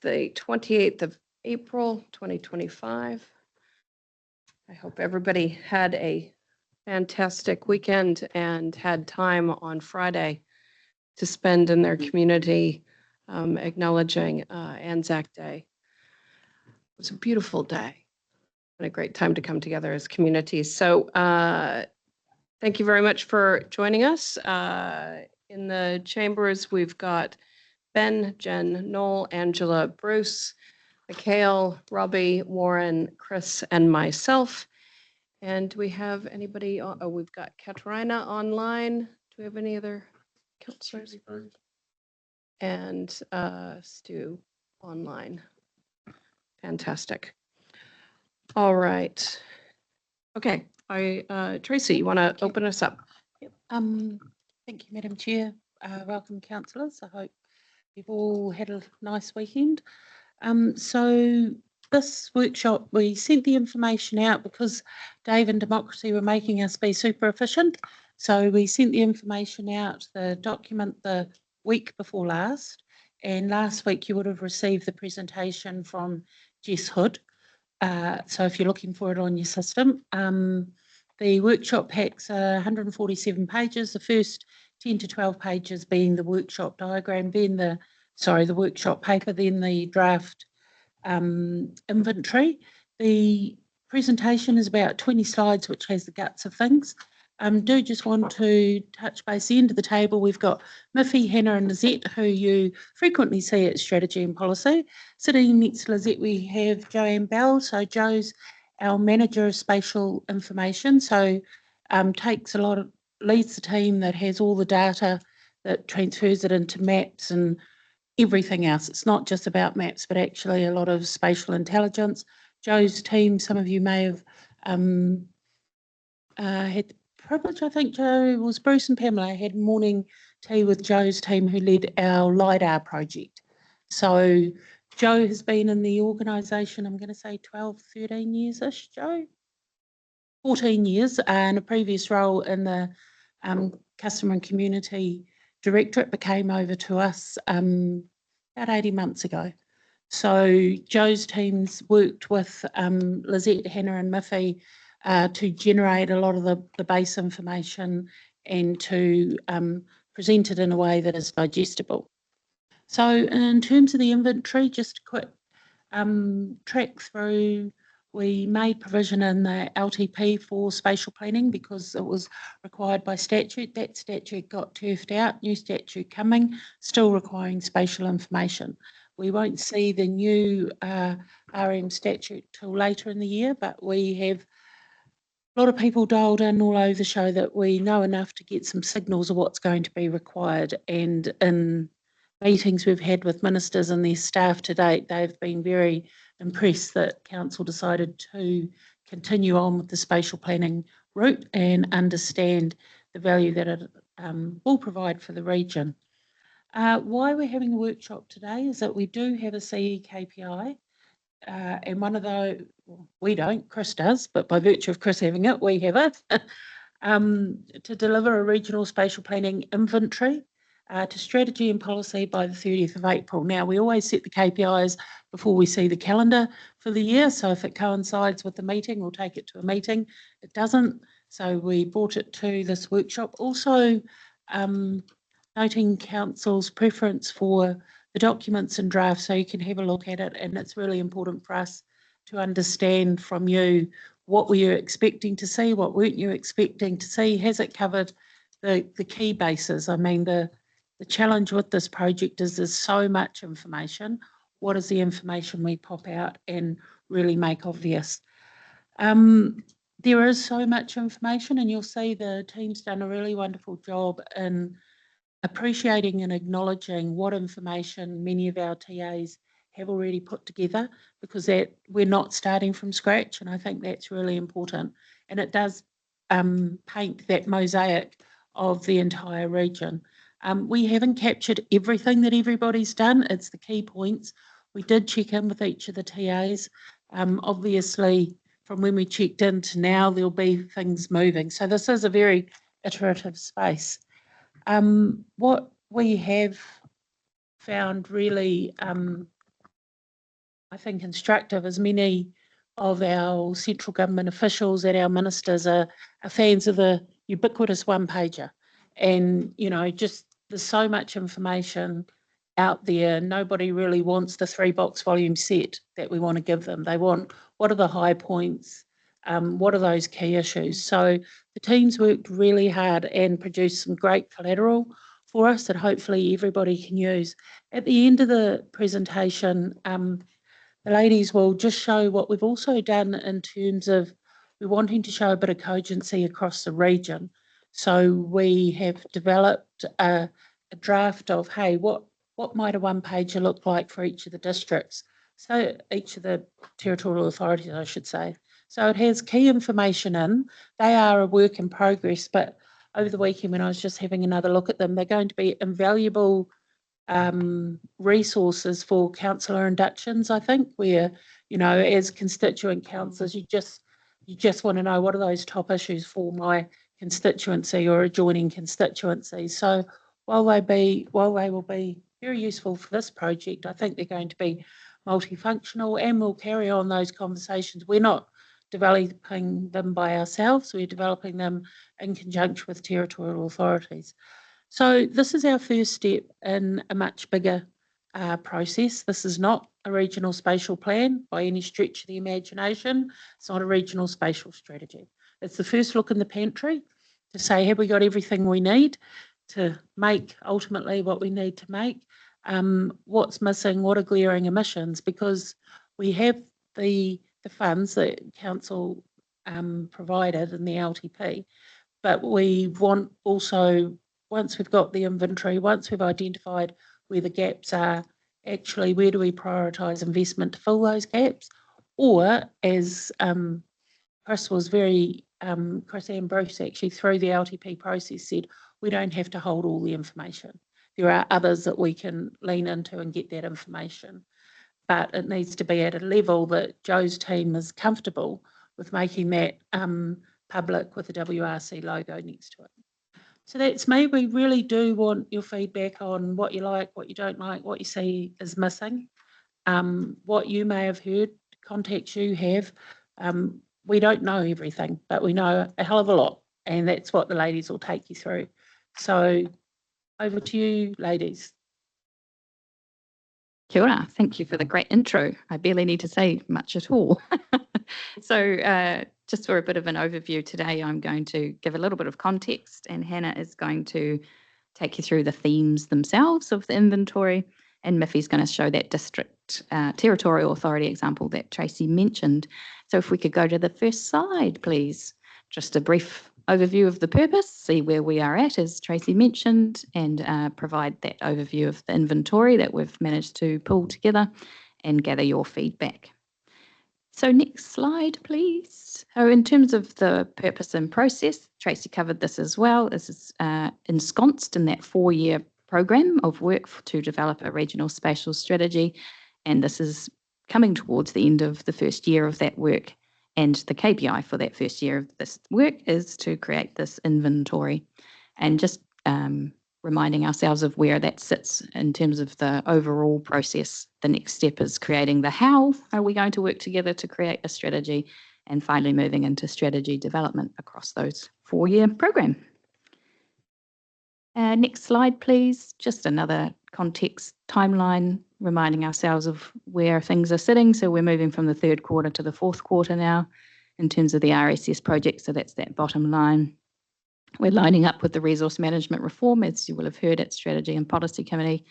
the 28th of April, 2025. I hope everybody had a fantastic weekend and had time on Friday to spend in their community acknowledging Anzac Day. It was a beautiful day and a great time to come together as communities. So thank you very much for joining us. In the chambers, we've got Ben, Jen, Noel, Angela, Bruce, Mikhail, Robbie, Warren, Chris, and myself. And do we have anybody? Oh, we've got Katarina online. Do we have any other counselors? And Stu online. Fantastic. All right. Okay. Tracy, you want to open us up? Yep. Thank you, Madam Chair. Welcome, councillors. I hope you've all had a nice weekend. So this workshop, we sent the information out because Dave and Democracy were making us be super efficient. So we sent the information out, the document, the week before last. And last week you would have received the presentation from Jess Hood. So if you're looking for it on your system, the workshop packs are 147 pages. The first 10 to 12 pages being the workshop diagram, then the workshop paper, then the draft inventory. The presentation is about 20 slides, which has the guts of things. Do just want to touch base the end of the table. We've got Miffy, Hannah and Lizette, who you frequently see at Strategy and Policy. Sitting next to Lizette, we have Joanne Bell. So Jo's our manager of spatial information. So leads the team that has all the data that transfers it into maps and everything else. It's not just about maps, but actually a lot of spatial intelligence. Jo's team, some of you may have had the privilege, I think Jo was Bruce and Pamela had morning tea with Jo's team who led our LIDAR project. So Jo has been in the organisation, I'm going to say 12, 13 years-ish, Jo? 14 years, and a previous role in the Customer and Community Directorate became over to us about 18 months ago. So Jo's teams worked with Lizette, Hannah and Miffy to generate a lot of the base information and to present it in a way that is digestible. So in terms of the inventory, just a quick track through. We made provision in the LTP for spatial planning because it was required by statute. That statute got turfed out, new statute coming, still requiring spatial information. We won't see the new RM statute till later in the year, but we have a lot of people dialed in all over the show that we know enough to get some signals of what's going to be required. And in meetings we've had with ministers and their staff to date, they've been very impressed that council decided to continue on with the spatial planning route and understand the value that it will provide for the region. Why we're having a workshop today is that we do have a CE KPI, and one of those, well, we don't, Chris does, but by virtue of Chris having it, we have it, to deliver a regional spatial planning inventory to strategy and policy by the 30th of April. Now, we always set the KPIs before we see the calendar for the year. So if it coincides with the meeting, we'll take it to a meeting. It doesn't. So we brought it to this workshop. Also, noting council's preference for the documents and drafts so you can have a look at it. And it's really important for us to understand from you what were you expecting to see, what weren't you expecting to see, has it covered the key bases. I mean, the challenge with this project is there's so much information. What is the information we pop out and really make obvious? There is so much information, and you'll see the team's done a really wonderful job in appreciating and acknowledging what information many of our TAs have already put together, because that we're not starting from scratch, and I think that's really important. And it does paint that mosaic of the entire region. We haven't captured everything that everybody's done. It's the key points. We did check in with each of the TAs. Obviously, from when we checked in to now, there'll be things moving. So this is a very iterative space. What we have found really I think, instructive, as many of our central government officials and our ministers are fans of the ubiquitous one-pager. And, you know, just there's so much information out there. Nobody really wants the 3-box volume set that we want to give them. They want, what are the high points? What are those key issues? So the teams worked really hard and produced some great collateral for us that hopefully everybody can use. At the end of the presentation, the ladies will just show what we've also done in terms of we're wanting to show a bit of cogency across the region. So we have developed a draft of, hey, what might a one-pager look like for each of the districts? So each of the territorial authorities, I should say. So it has key information in. They are a work in progress, but over the weekend when I was just having another look at them, they're going to be invaluable resources for councillor inductions, I think, where, you know, as constituent councillors, you just want to know what are those top issues for my constituency or adjoining constituency. So while they will be very useful for this project, I think they're going to be multifunctional and we'll carry on those conversations. We're not developing them by ourselves, we're developing them in conjunction with territorial authorities. So this is our first step in a much bigger process. This is not a regional spatial plan by any stretch of the imagination. It's not a regional spatial strategy. It's the first look in the pantry to say, have we got everything we need to make ultimately what we need to make? What's missing? What are glaring omissions? Because we have the funds that council provided in the LTP, but we want also, once we've got the inventory, once we've identified where the gaps are, actually where do we prioritise investment to fill those gaps? Or as Chris and Bruce actually through the LTP process said, we don't have to hold all the information. There are others that we can lean into and get that information. But it needs to be at a level that Joe's team is comfortable with making that public with the WRC logo next to it. So that's me. We really do want your feedback on what you like, what you don't like, what you see is missing, what you may have heard, contacts you have. We don't know everything, but we know a hell of a lot, and that's what the ladies will take you through. So over to you, ladies. Kia ora. Thank you for the great intro. I barely need to say much at all. So just for a bit of an overview today, I'm going to give a little bit of context and Hannah is going to take you through the themes themselves of the inventory and Miffy's going to show that district territorial authority example that Tracy mentioned. So if we could go to the first slide, please. Just a brief overview of the purpose, see where we are at, as Tracy mentioned, and provide that overview of the inventory that we've managed to pull together and gather your feedback. So next slide, please. So in terms of the purpose and process, Tracy covered this as well. This is ensconced in that 4-year program of work to develop a regional spatial strategy. And this is coming towards the end of the first year of that work. And the KPI for that first year of this work is to create this inventory. And just reminding ourselves of where that sits in terms of the overall process. The next step is creating the how are we going to work together to create a strategy, and finally moving into strategy development across those 4-year program. Next slide, please. Just another context timeline, reminding ourselves of where things are sitting. So we're moving from the 3rd quarter to the 4th quarter now in terms of the RSS project. So that's that bottom line. We're lining up with the resource management reform, as you will have heard at Strategy and Policy Committee.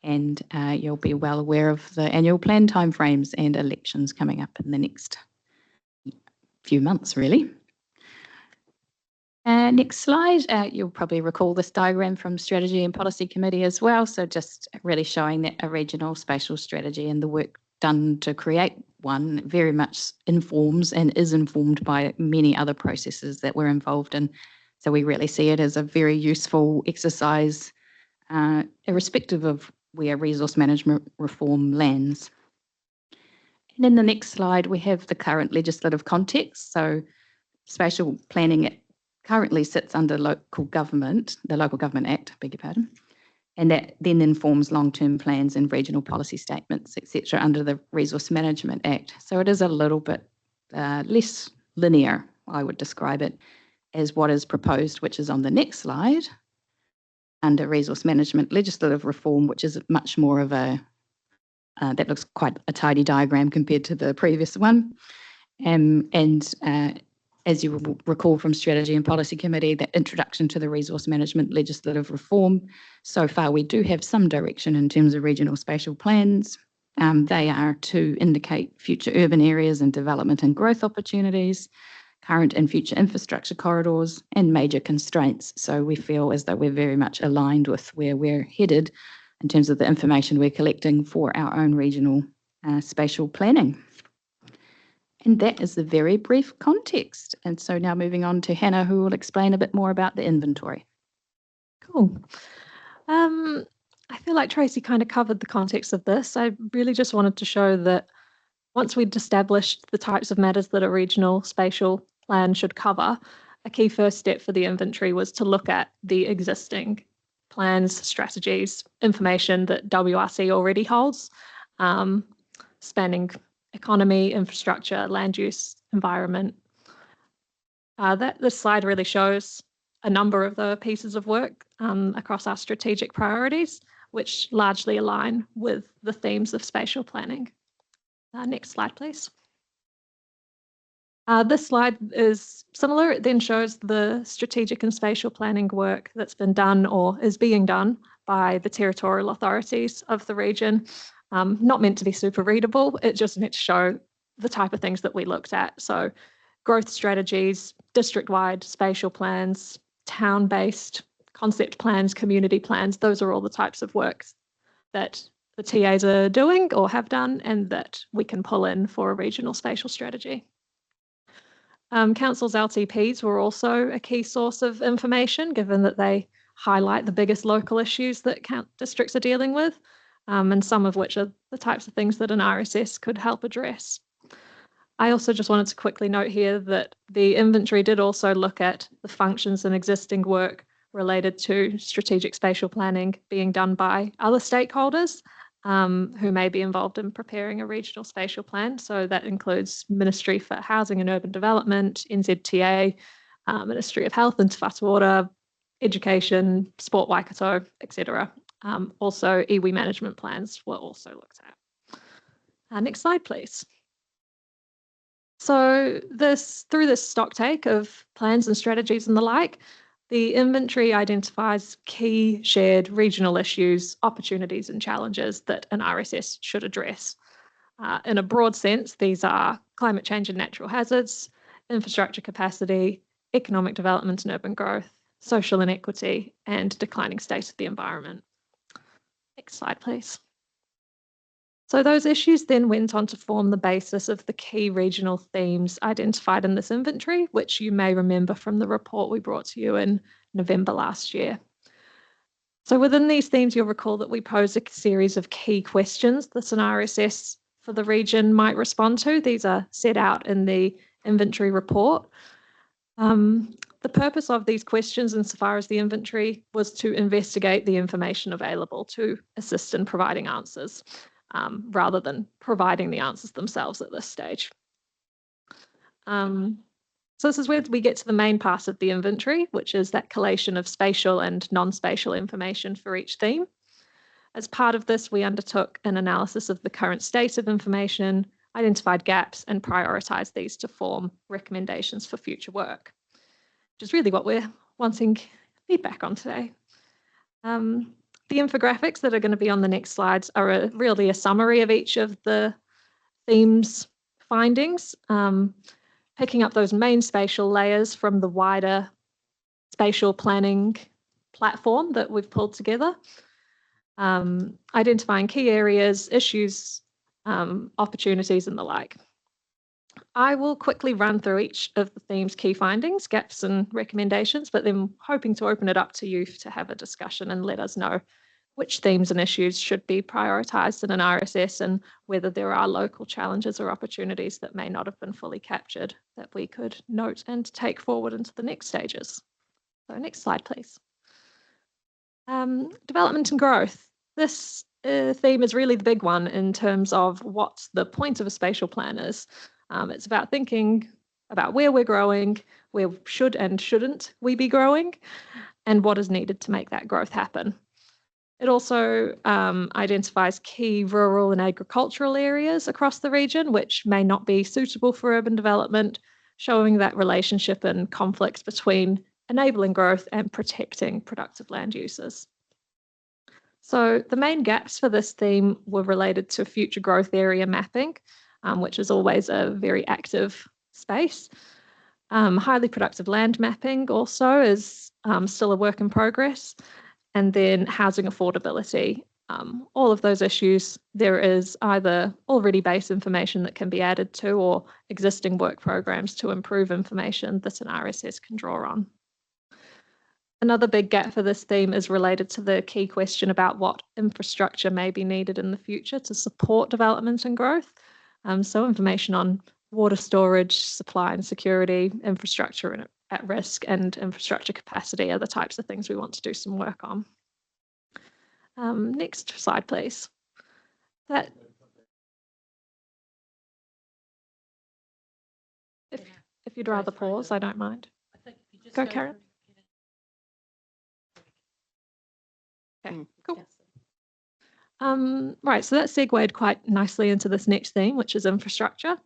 And you'll be well aware of the annual plan timeframes and elections coming up in the next few months, really. Next slide, you'll probably recall this diagram from Strategy and Policy Committee as well. So just really showing that a regional spatial strategy and the work done to create one very much informs and is informed by many other processes that we're involved in. So we really see it as a very useful exercise, irrespective of where resource management reform lands. And in the next slide, we have the current legislative context. So spatial planning currently sits under local government, the Local Government Act, beg your pardon. and that then informs long-term plans and regional policy statements, etc., under the Resource Management Act. So it is a little bit less linear, I would describe it, as what is proposed, which is on the next slide, under Resource Management Legislative Reform, which is much more of a, that looks quite a tidy diagram compared to the previous one. As you will recall from Strategy and Policy Committee, that introduction to the resource management legislative reform, so far we do have some direction in terms of regional spatial plans. They are to indicate future urban areas and development and growth opportunities, current and future infrastructure corridors, and major constraints. So we feel as though we're very much aligned with where we're headed in terms of the information we're collecting for our own regional spatial planning. And that is the very brief context. And so now moving on to Hannah, who will explain a bit more about the inventory. Cool. I feel like Tracy kind of covered the context of this. I really just wanted to show that once we'd established the types of matters that a regional spatial plan should cover, a key first step for the inventory was to look at the existing plans, strategies, information that WRC already holds, spanning economy, infrastructure, land use, environment. This slide really shows a number of the pieces of work across our strategic priorities, which largely align with the themes of spatial planning. Next slide, please. This slide is similar. It then shows the strategic and spatial planning work that's been done or is being done by the territorial authorities of the region. Not meant to be super readable, it just meant to show the type of things that we looked at. So growth strategies, district-wide spatial plans, town-based concept plans, community plans, those are all the types of works that the TAs are doing or have done and that we can pull in for a regional spatial strategy. Council's LTPs were also a key source of information, given that they highlight the biggest local issues that districts are dealing with, and some of which are the types of things that an RSS could help address. I also just wanted to quickly note here that the inventory did also look at the functions and existing work related to strategic spatial planning being done by other stakeholders who may be involved in preparing a regional spatial plan. So that includes Ministry for Housing and Urban Development, NZTA, Ministry of Health and Te Whatuora, Education, Sport Waikato, etc. Also, iwi management plans were also looked at. Next slide, please. So through this stock take of plans and strategies and the like, the inventory identifies key shared regional issues, opportunities and challenges that an RSS should address. In a broad sense, these are climate change and natural hazards, infrastructure capacity, economic development and urban growth, social inequity, and declining state of the environment. Next slide, please. So those issues then went on to form the basis of the key regional themes identified in this inventory, which you may remember from the report we brought to you in November last year. So within these themes, you'll recall that we posed a series of key questions that an RSS for the region might respond to. These are set out in the inventory report. The purpose of these questions, insofar as the inventory, was to investigate the information available to assist in providing answers, rather than providing the answers themselves at this stage. So this is where we get to the main part of the inventory, which is that collation of spatial and non-spatial information for each theme. As part of this, we undertook an analysis of the current state of information, identified gaps, and prioritised these to form recommendations for future work, which is really what we're wanting feedback on today. The infographics that are going to be on the next slides are really a summary of each of the themes findings, picking up those main spatial layers from the wider spatial planning platform that we've pulled together, identifying key areas, issues, opportunities, and the like. I will quickly run through each of the theme's key findings, gaps and recommendations, but then hoping to open it up to you to have a discussion and let us know which themes and issues should be prioritised in an RSS and whether there are local challenges or opportunities that may not have been fully captured that we could note and take forward into the next stages. So next slide, please. Development and growth. This theme is really the big one in terms of what the point of a spatial plan is. It's about thinking about where we're growing, where should and shouldn't we be growing, and what is needed to make that growth happen. It also identifies key rural and agricultural areas across the region which may not be suitable for urban development, showing that relationship and conflict between enabling growth and protecting productive land uses. So the main gaps for this theme were related to future growth area mapping, which is always a very active space. Highly productive land mapping also is still a work in progress. And then housing affordability. All of those issues, there is either already base information that can be added to or existing work programs to improve information that an RSS can draw on. Another big gap for this theme is related to the key question about what infrastructure may be needed in the future to support development and growth. So information on water storage, supply and security, infrastructure at risk, and infrastructure capacity are the types of things we want to do some work on. Next slide, please. If you'd rather pause, I don't mind. Go, Karen. Okay, cool. Right, so that segued quite nicely into this next theme, which is infrastructure.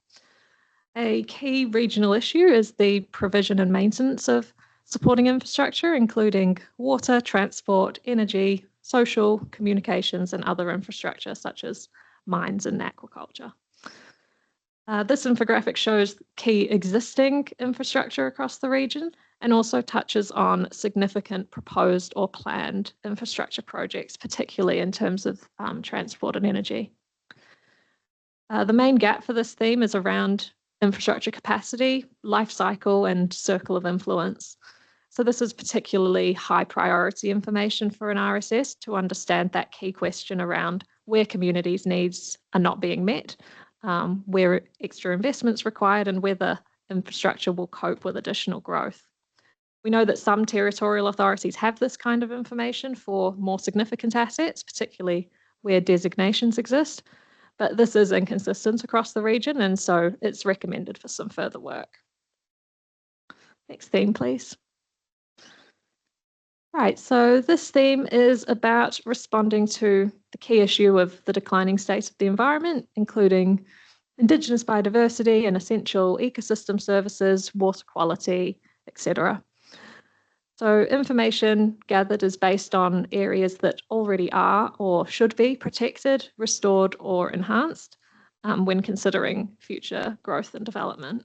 A key regional issue is the provision and maintenance of supporting infrastructure, including water, transport, energy, social, communications, and other infrastructure such as mines and aquaculture. This infographic shows key existing infrastructure across the region and also touches on significant proposed or planned infrastructure projects, particularly in terms of transport and energy. The main gap for this theme is around infrastructure capacity, life cycle, and circle of influence. So this is particularly high priority information for an RSS to understand that key question around where communities' needs are not being met, where extra investment's required, and whether infrastructure will cope with additional growth. We know that some territorial authorities have this kind of information for more significant assets, particularly where designations exist, but this is inconsistent across the region, and so it's recommended for some further work. Next theme, please. Right, so this theme is about responding to the key issue of the declining state of the environment, including Indigenous biodiversity and essential ecosystem services, water quality, etc. So information gathered is based on areas that already are or should be protected, restored, or enhanced when considering future growth and development.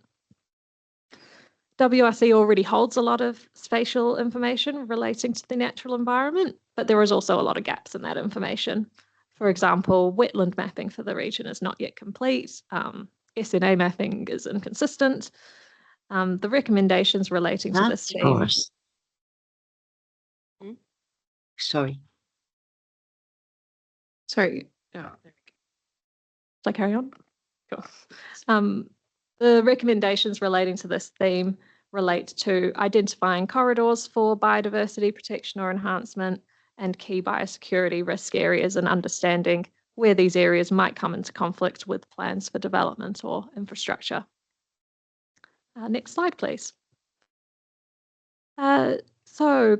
WRC already holds a lot of spatial information relating to the natural environment, but there is also a lot of gaps in that information. For example, wetland mapping for the region is not yet complete. SNA mapping is inconsistent. The recommendations relating to this theme. Sorry. Sorry. Shall I carry on? Cool. The recommendations relating to this theme relate to identifying corridors for biodiversity protection or enhancement and key biosecurity risk areas and understanding where these areas might come into conflict with plans for development or infrastructure. Next slide, please. So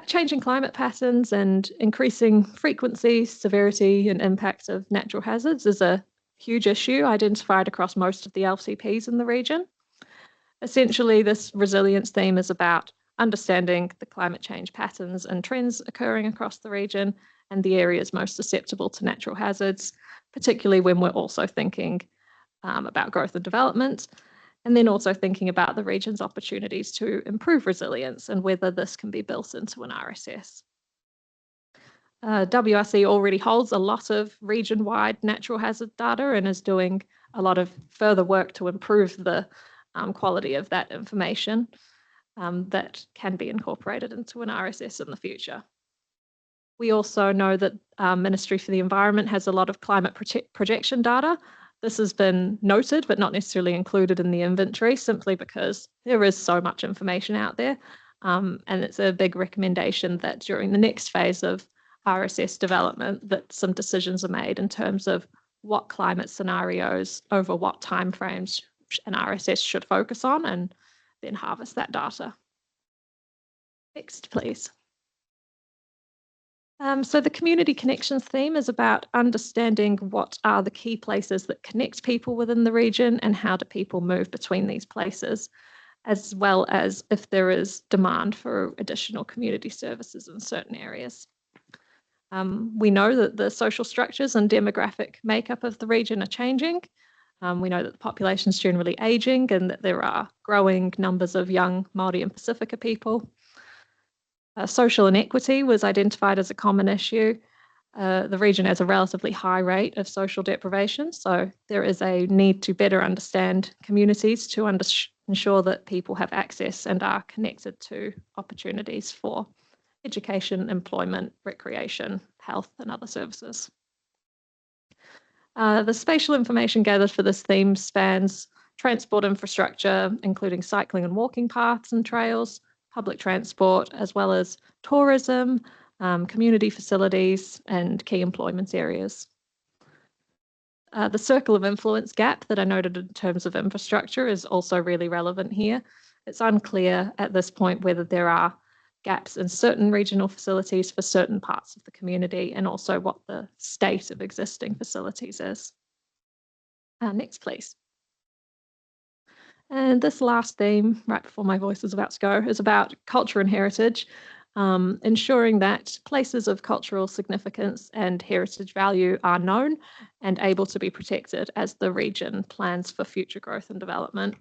changing climate patterns and increasing frequency, severity, and impact of natural hazards is a huge issue identified across most of the LCPs in the region. Essentially, this resilience theme is about understanding the climate change patterns and trends occurring across the region and the areas most susceptible to natural hazards, particularly when we're also thinking about growth and development, and then also thinking about the region's opportunities to improve resilience and whether this can be built into an RSS. WRC already holds a lot of region-wide natural hazard data and is doing a lot of further work to improve the quality of that information that can be incorporated into an RSS in the future. We also know that Ministry for the Environment has a lot of climate projection data. This has been noted, but not necessarily included in the inventory, simply because there is so much information out there. And it's a big recommendation that during the next phase of RSS development, that some decisions are made in terms of what climate scenarios over what timeframes an RSS should focus on, and then harvest that data. Next, please. So the community connections theme is about understanding what are the key places that connect people within the region and how do people move between these places, as well as if there is demand for additional community services in certain areas. We know that the social structures and demographic makeup of the region are changing. We know that the population is generally aging and that there are growing numbers of young Māori and Pacifica people. Social inequity was identified as a common issue. The region has a relatively high rate of social deprivation, so there is a need to better understand communities to ensure that people have access and are connected to opportunities for education, employment, recreation, health, and other services. The spatial information gathered for this theme spans transport infrastructure, including cycling and walking paths and trails, public transport, as well as tourism, community facilities, and key employment areas. The circle of influence gap that I noted in terms of infrastructure is also really relevant here. It's unclear at this point whether there are gaps in certain regional facilities for certain parts of the community, and also what the state of existing facilities is. Next, please. And this last theme, right before my voice is about to go, is about culture and heritage, ensuring that places of cultural significance and heritage value are known and able to be protected as the region plans for future growth and development.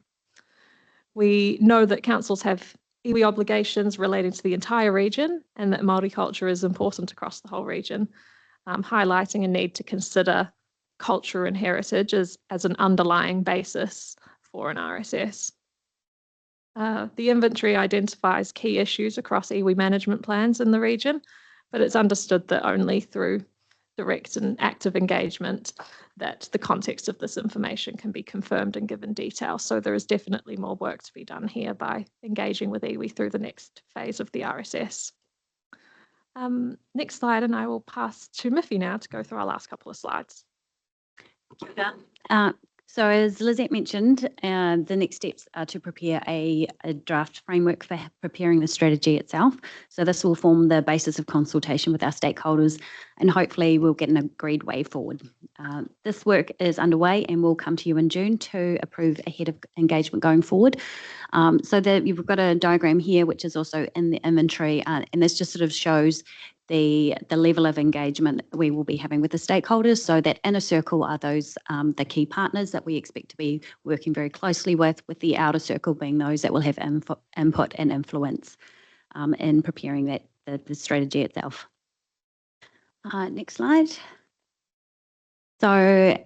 We know that councils have iwi obligations relating to the entire region, and that Māori culture is important across the whole region, highlighting a need to consider culture and heritage as an underlying basis for an RSS. The inventory identifies key issues across iwi management plans in the region, but it's understood that only through direct and active engagement that the context of this information can be confirmed and given detail. So there is definitely more work to be done here by engaging with iwi through the next phase of the RSS. Next slide, and I will pass to Miffy now to go through our last couple of slides. So as Lizette mentioned, the next steps are to prepare a draft framework for preparing the strategy itself. So this will form the basis of consultation with our stakeholders, and hopefully we'll get an agreed way forward. This work is underway and will come to you in June to approve ahead of engagement going forward. So that you've got a diagram here, which is also in the inventory, and this just sort of shows the level of engagement we will be having with the stakeholders. So that inner circle are those the key partners that we expect to be working very closely with the outer circle being those that will have input and influence in preparing the strategy itself. Next slide. So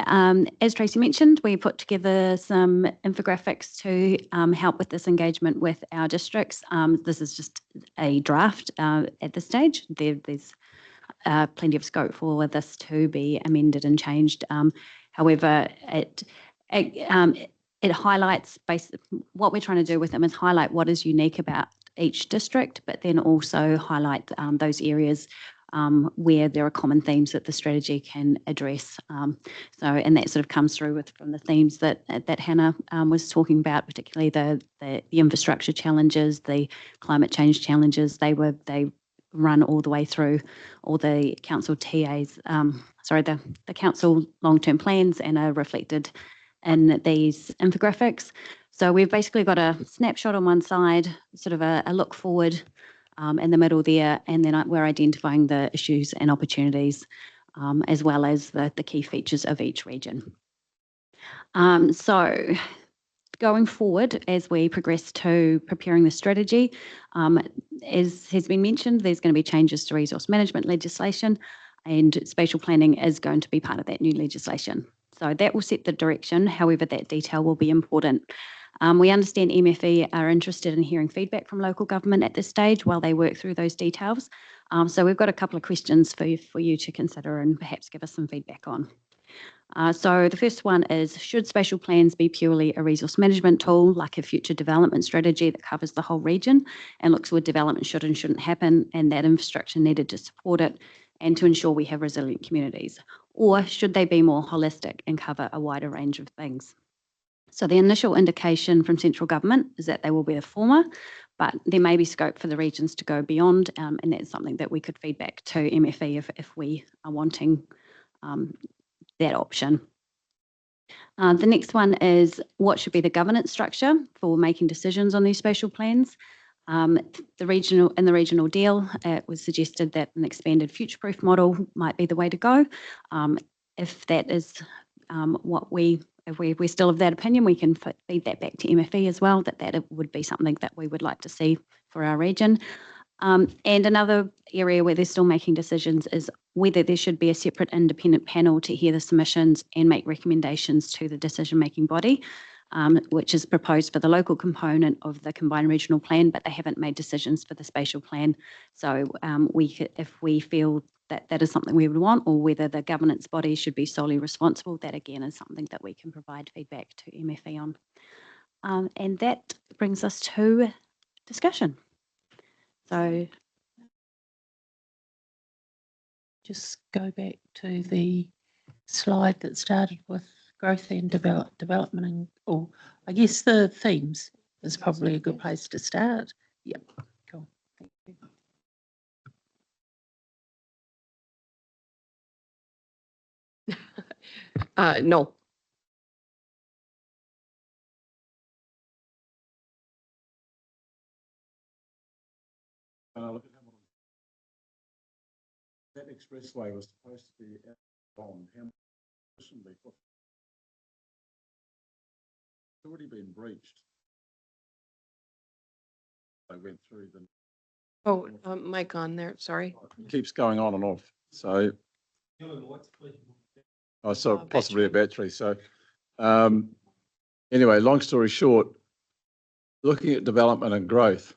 as Tracy mentioned, we put together some infographics to help with this engagement with our districts. This is just a draft at this stage. There's plenty of scope for this to be amended and changed. However, it highlights what we're trying to do with them is highlight what is unique about each district, but then also highlight those areas where there are common themes that the strategy can address. And that sort of comes through from the themes that Hannah was talking about, particularly the infrastructure challenges, the climate change challenges. They run all the way through all the council TAs, the council long-term plans, and are reflected in these infographics. So we've basically got a snapshot on one side, sort of a look forward in the middle there, and then we're identifying the issues and opportunities as well as the key features of each region. So going forward, as we progress to preparing the strategy, as has been mentioned, there's going to be changes to resource management legislation, and spatial planning is going to be part of that new legislation. So that will set the direction. However, that detail will be important. We understand MFE are interested in hearing feedback from local government at this stage while they work through those details. So we've got a couple of questions for you to consider and perhaps give us some feedback on. So the first one is, should spatial plans be purely a resource management tool, like a future development strategy that covers the whole region and looks where development should and shouldn't happen and that infrastructure needed to support it and to ensure we have resilient communities? Or should they be more holistic and cover a wider range of things? So the initial indication from central government is that they will be the former, but there may be scope for the regions to go beyond, and that's something that we could feed back to MFE if we are wanting that option. The next one is, what should be the governance structure for making decisions on these spatial plans? In the regional deal, it was suggested that an expanded future-proof model might be the way to go. If that is if we're still of that opinion, we can feed that back to MFE as well, that would be something that we would like to see for our region. And another area where they're still making decisions is whether there should be a separate independent panel to hear the submissions and make recommendations to the decision-making body, which is proposed for the local component of the combined regional plan, but they haven't made decisions for the spatial plan. So if we feel that that is something we would want, or whether the governance body should be solely responsible, that again is something that we can provide feedback to MFE on. And that brings us to discussion. So Just go back to the slide that started with growth and development, and or I guess the themes is probably a good place to start. Yep, cool. Thank you. No. Look at Hamilton. That expressway was supposed to be on Hamilton. It's already been breached. I went through the. Oh, mic on there, sorry. It keeps going on and off. So. Oh, so possibly a battery. So, anyway, long story short, looking at development and growth,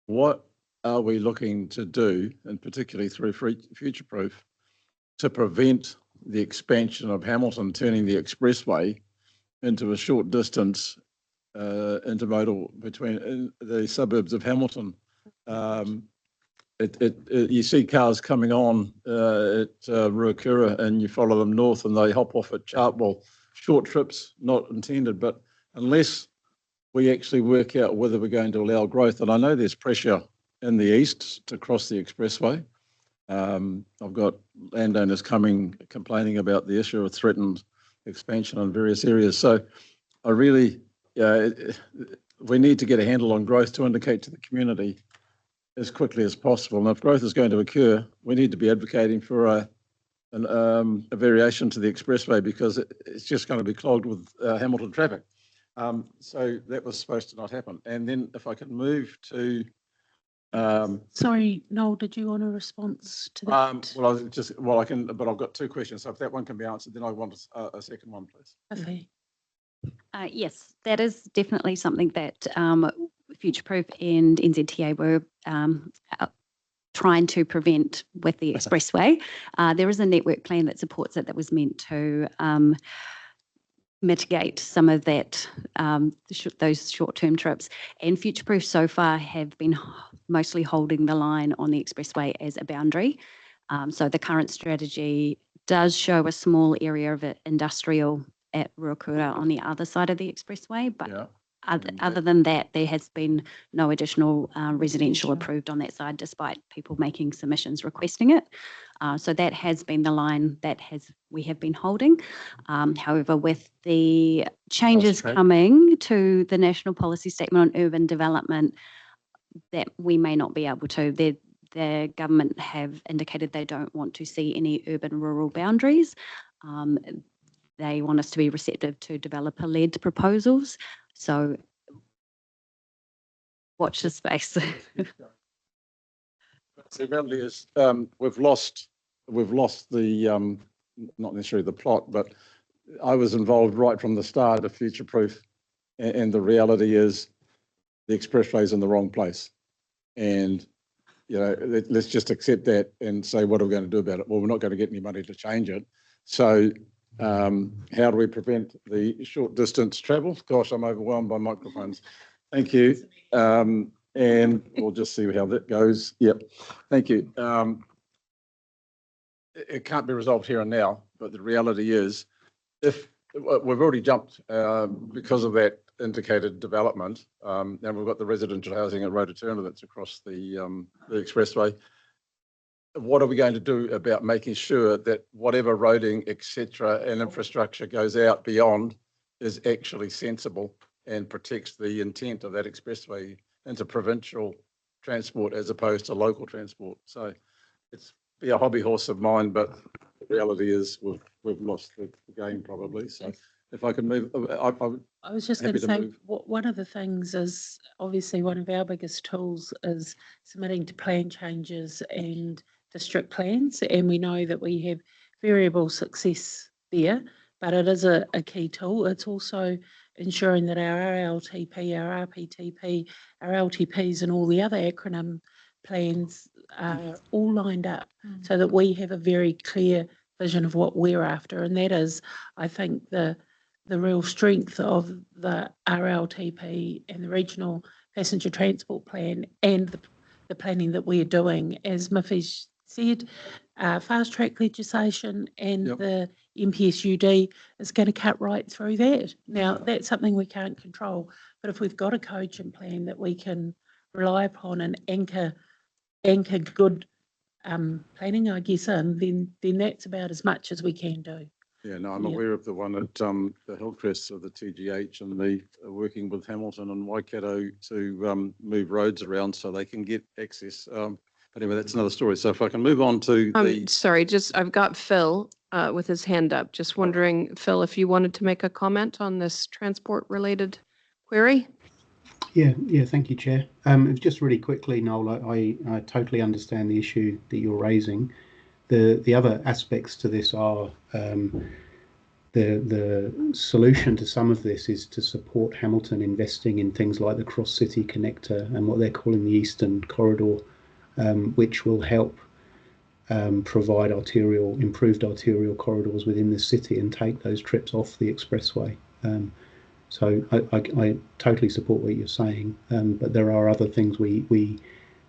what are we looking to do, and particularly through future-proof, to prevent the expansion of Hamilton turning the expressway into a short distance intermodal between the suburbs of Hamilton? You see cars coming on at Ruakura, and you follow them north and they hop off at Chartwell. Short trips, not intended, but unless we actually work out whether we're going to allow growth, and I know there's pressure in the east to cross the expressway. I've got landowners complaining about the issue of threatened expansion in various areas. So I really, we need to get a handle on growth to indicate to the community as quickly as possible. And if growth is going to occur, we need to be advocating for a variation to the expressway, because it's just going to be clogged with Hamilton traffic. So that was supposed to not happen. And then if I can move to. Sorry, Noel, did you want a response to that? Well, I can, but I've got two questions. So if that one can be answered, then I want a second one, please. Okay. yes, that is definitely something that Future-Proof and NZTA were trying to prevent with the expressway. There is a network plan that supports it that was meant to mitigate some of that, those short-term trips. And Future-Proof so far have been mostly holding the line on the expressway as a boundary. So the current strategy does show a small area of industrial at Ruakura on the other side of the expressway, but Yeah. Other than that, there has been no additional residential approved on that side, despite people making submissions requesting it. So that has been the line that we have been holding. However, with the changes coming to the National Policy Statement on Urban Development, that we may not be able to. The government have indicated they don't want to see any urban-rural boundaries. They want us to be receptive to developer-led proposals. So watch this space. The reality is we've lost the, not necessarily the plot, but I was involved right from the start of Future-Proof, and the reality is the expressway is in the wrong place. And, you know, let's just accept that and say, what are we going to do about it? Well, we're not going to get any money to change it. So how do we prevent the short distance travel? Gosh, I'm overwhelmed by microphones. Thank you. And we'll just see how that goes. Yep. Thank you. It can't be resolved here and now, but the reality is, if we've already jumped because of that indicated development, and we've got the residential housing at Road Eterna that's across the expressway. What are we going to do about making sure that whatever roading, etc., and infrastructure goes out beyond is actually sensible and protects the intent of that expressway into provincial transport as opposed to local transport? So it's be a hobby horse of mine, but the reality is we've lost the game probably. So if I can move, I was just going happy to to say, move. one of the things is obviously one of our biggest tools is submitting to plan changes and district plans. And we know that we have variable success there, but it is a key tool. It's also ensuring that our RLTP, our RPTP, our LTPs and all the other acronym plans are all lined up so that we have a very clear vision of what we're after. And that is, I think, the real strength of the RLTP and the regional passenger transport plan and the planning that we're doing. As Miffy said, fast track legislation and Yep. the MPSUD is going to cut right through that. Now, that's something we can't control, but if we've got a cogent plan that we can rely upon and anchor good planning, I guess, then that's about as much as we can do. Yeah, no, I'm Yeah. aware of the one at the Hillcrest of the TGH and the working with Hamilton and Waikato to move roads around so they can get access. But anyway, that's another story. So if I can move on to the, Sorry, I've got Phil with his hand up. Just wondering, Phil, if you wanted to make a comment on this transport related query? Yeah, thank you, Chair. Just really quickly, Noel, I totally understand the issue that you're raising. The other aspects to this are the solution to some of this is to support Hamilton investing in things like the Cross-City Connector and what they're calling the Eastern Corridor, which will help provide improved arterial corridors within the city and take those trips off the expressway. So I totally support what you're saying, but there are other things we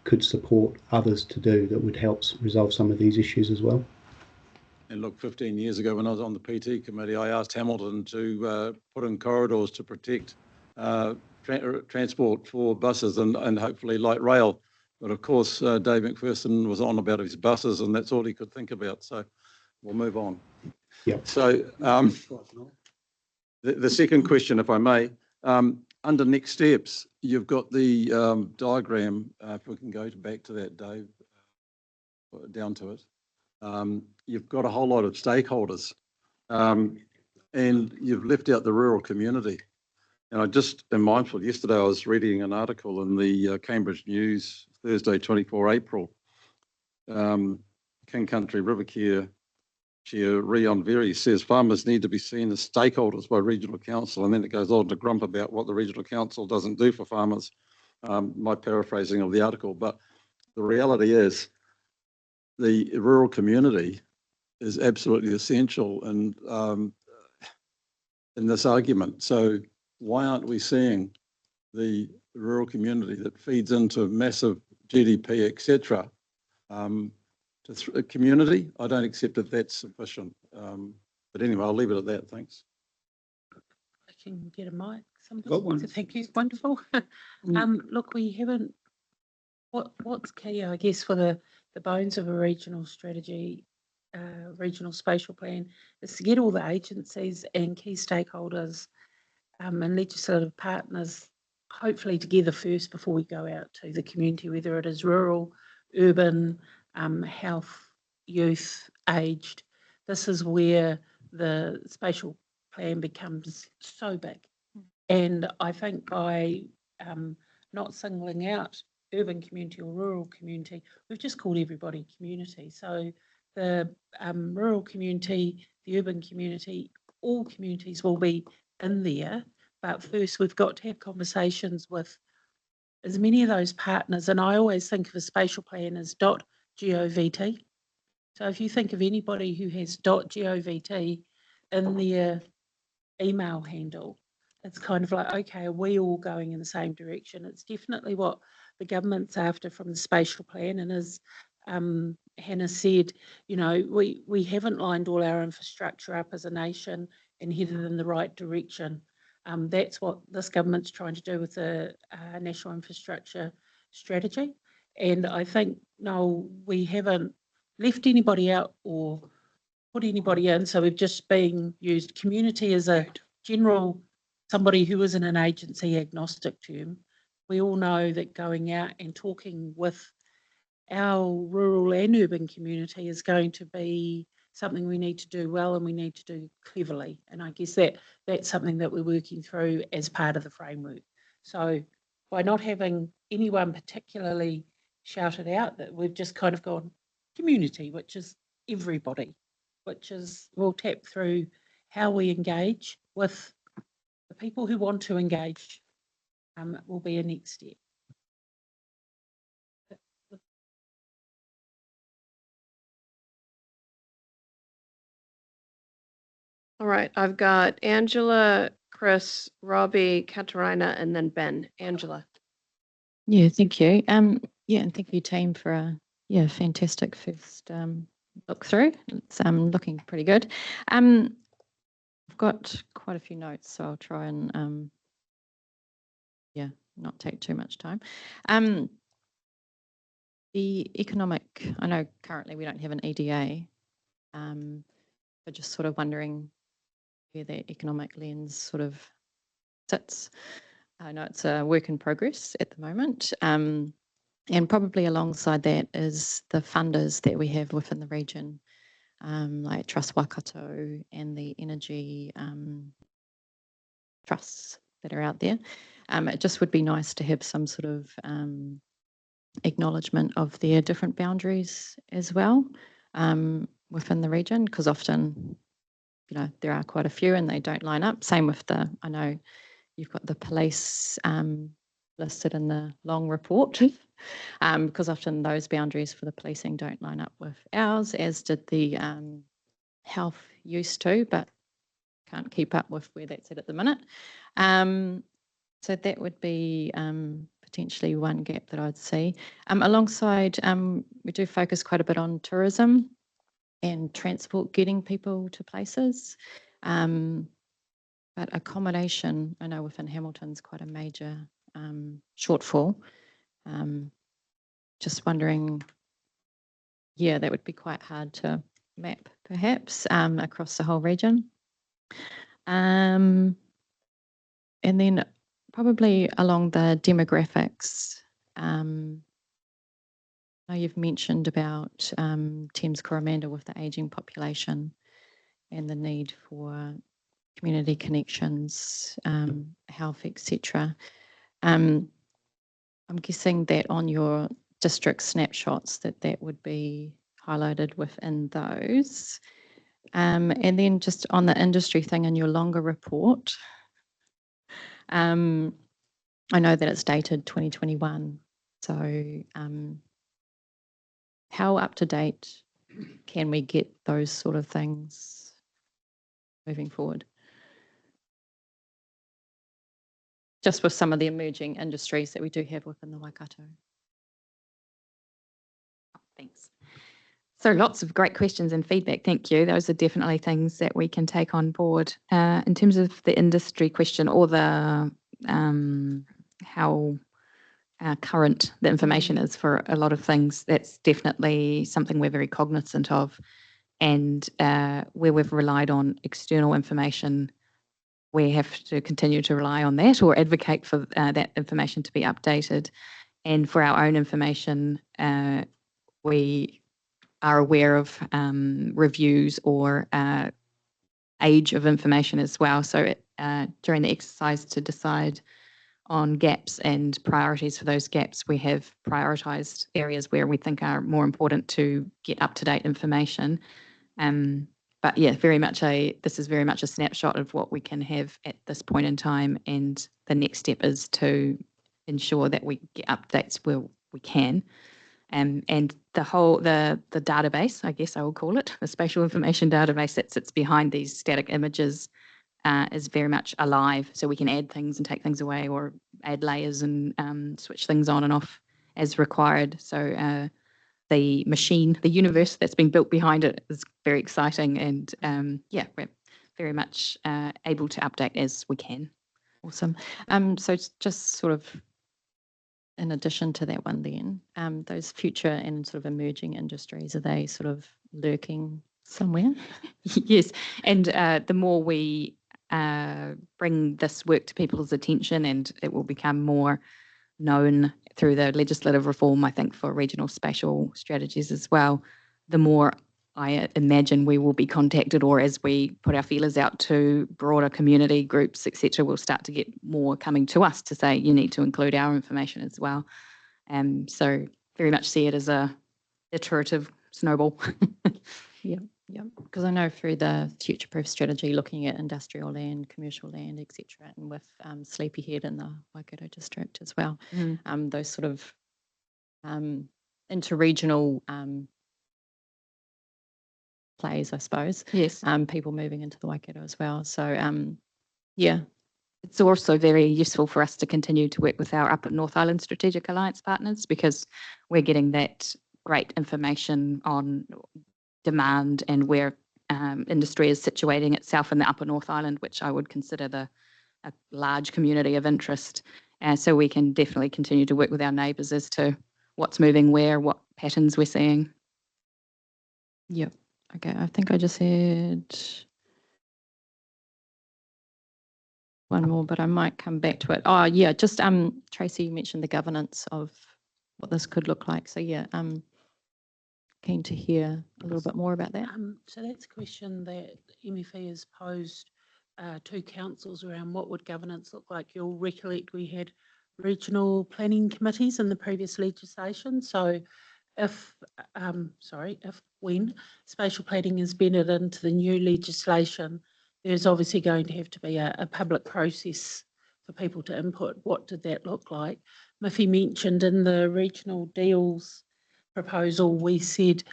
could support others to do that would help resolve some of these issues as well. and look, 15 years ago when I was on the PT committee, I asked Hamilton to put in corridors to protect transport for buses and hopefully light rail. But of course, Dave McPherson was on about his buses and that's all he could think about. So we'll move on. Yeah. So the second question, if I may, under next steps, you've got the diagram, if we can go back to that, Dave, down to it. You've got a whole lot of stakeholders and you've left out the rural community. And I just am mindful, yesterday I was reading an article in the Cambridge News, Thursday, 24 April. King Country Rivercare Chair Rion Very says farmers need to be seen as stakeholders by regional council, and then it goes on to grump about what the regional council doesn't do for farmers. My paraphrasing of the article, but the reality is the rural community is absolutely essential in this argument. So why aren't we seeing the rural community that feeds into massive GDP, etc., to community? I don't accept that that's sufficient. But anyway, I'll leave it at that. Thanks. I can get a mic. Got one. So thank you. Wonderful. Look, we haven't. What's key, I guess, for the bones of a regional strategy, regional spatial plan, is to get all the agencies and key stakeholders and legislative partners hopefully together first before we go out to the community, whether it is rural, urban, health, youth, aged. This is where the spatial plan becomes so big. And I think by not singling out urban community or rural community, we've just called everybody community. So the rural community, the urban community, all communities will be in there. But first we've got to have conversations with as many of those partners. And I always think of a spatial plan as .govt. So if you think of anybody who has .govt in their email handle, it's kind of like, okay, are we all going in the same direction? It's definitely what the government's after from the spatial plan. And as Hannah said, you know, we haven't lined all our infrastructure up as a nation and headed in the right direction. That's what this government's trying to do with the National Infrastructure Strategy. And I think, no, we haven't left anybody out or put anybody in. So we've just been used community as a general, somebody who isn't an agency agnostic term. We all know that going out and talking with our rural and urban community is going to be something we need to do well and we need to do cleverly. And I guess that's something that we're working through as part of the framework. So by not having anyone particularly shouted out, that we've just kind of gone community, which is everybody, which is we'll tap through how we engage with the people who want to engage, will be a next step. All right, I've got Angela, Chris, Robbie, Katarina, and then Ben. Angela. Yeah, thank you. Yeah, and thank you, team, for a fantastic first look through. It's looking pretty good. I've got quite a few notes, so I'll try and not take too much time. The economic, I know currently we don't have an EDA, but just sort of wondering where the economic lens sort of sits. I know it's a work in progress at the moment. And probably alongside that is the funders that we have within the region, like Trust Waikato and the energy trusts that are out there. It just would be nice to have some sort of acknowledgement of their different boundaries as well within the region, because often, you know, there are quite a few and they don't line up. Same with I know you've got the police listed in the long report, because often those boundaries for the policing don't line up with ours, as did the health used to, but can't keep up with where that's at the minute. So that would be potentially one gap that I'd see. Alongside, we do focus quite a bit on tourism and transport, getting people to places. But accommodation, I know within Hamilton's quite a major shortfall. Just wondering, yeah, that would be quite hard to map perhaps across the whole region. And then probably along the demographics, I know you've mentioned about Thames Coromandel with the ageing population and the need for community connections, health, etc. I'm guessing that on your district snapshots that would be highlighted within those. And then just on the industry thing in your longer report, I know that it's dated 2021. So how up to date can we get those sort of things moving forward? Just with some of the emerging industries that we do have within the Waikato. Thanks. So lots of great questions and feedback. Thank you. Those are definitely things that we can take on board. In terms of the industry question or the how current the information is for a lot of things, that's definitely something we're very cognizant of. And where we've relied on external information, we have to continue to rely on that or advocate for that information to be updated. And for our own information, we are aware of reviews or age of information as well. So during the exercise to decide on gaps and priorities for those gaps, we have prioritised areas where we think are more important to get up-to-date information. But yeah, this is very much a snapshot of what we can have at this point in time, and the next step is to ensure that we get updates where we can. And the database, I guess I will call it, the spatial information database that sits behind these static images is very much alive. So we can add things and take things away, or add layers and switch things on and off as required. So the machine, the universe that's been built behind it is very exciting. And yeah, we're very much able to update as we can. Awesome. So it's just sort of in addition to that one then, those future and sort of emerging industries, are they sort of lurking somewhere? Yes, and the more we bring this work to people's attention, and it will become more known through the legislative reform, I think, for regional spatial strategies as well, the more I imagine we will be contacted, or as we put our feelers out to broader community groups, etc., we'll start to get more coming to us to say, you need to include our information as well. So very much see it as a iterative snowball. Yeah, because I know through the future-proof strategy, looking at industrial land, commercial land, etc., and with Sleepyhead in the Waikato district as well, those sort of interregional plays, I suppose. Yes. People moving into the Waikato as well. So yeah. It's also very useful for us to continue to work with our Upper North Island Strategic Alliance partners, because we're getting that great information on demand and where industry is situating itself in the Upper North Island, which I would consider a large community of interest. So we can definitely continue to work with our neighbours as to what's moving where, what patterns we're seeing. Yep. Okay, I think I just had one more, but I might come back to it. Oh yeah, just Tracy, you mentioned the governance of what this could look like. So yeah, keen to hear a little bit more about that. So that's a question that MFE has posed to councils around what would governance look like. You'll recollect we had regional planning committees in the previous legislation. So if when spatial planning is bedded into the new legislation, there's obviously going to have to be a public process for people to input. What did that look like? Miffy mentioned in the regional deals proposal, we said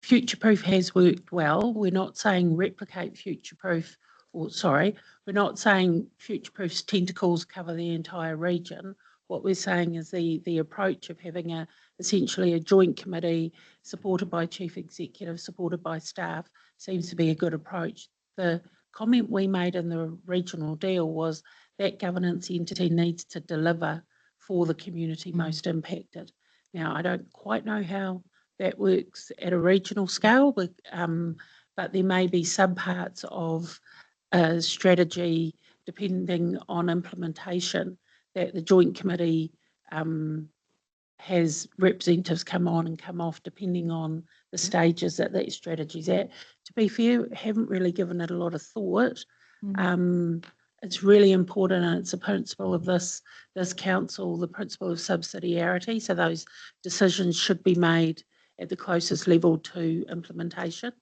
future-proof has worked well. We're not saying replicate future-proof, we're not saying future-proof's tentacles cover the entire region. What we're saying is the approach of having essentially a joint committee supported by chief executive, supported by staff, seems to be a good approach. The comment we made in the regional deal was that governance entity needs to deliver for the community most impacted. Now, I don't quite know how that works at a regional scale, but there may be subparts of a strategy, depending on implementation, that the joint committee has representatives come on and come off depending on the stages that strategy's at. To be fair, haven't really given it a lot of thought. It's really important, and it's a principle of this council, the principle of subsidiarity. So those decisions should be made at the closest level to implementation.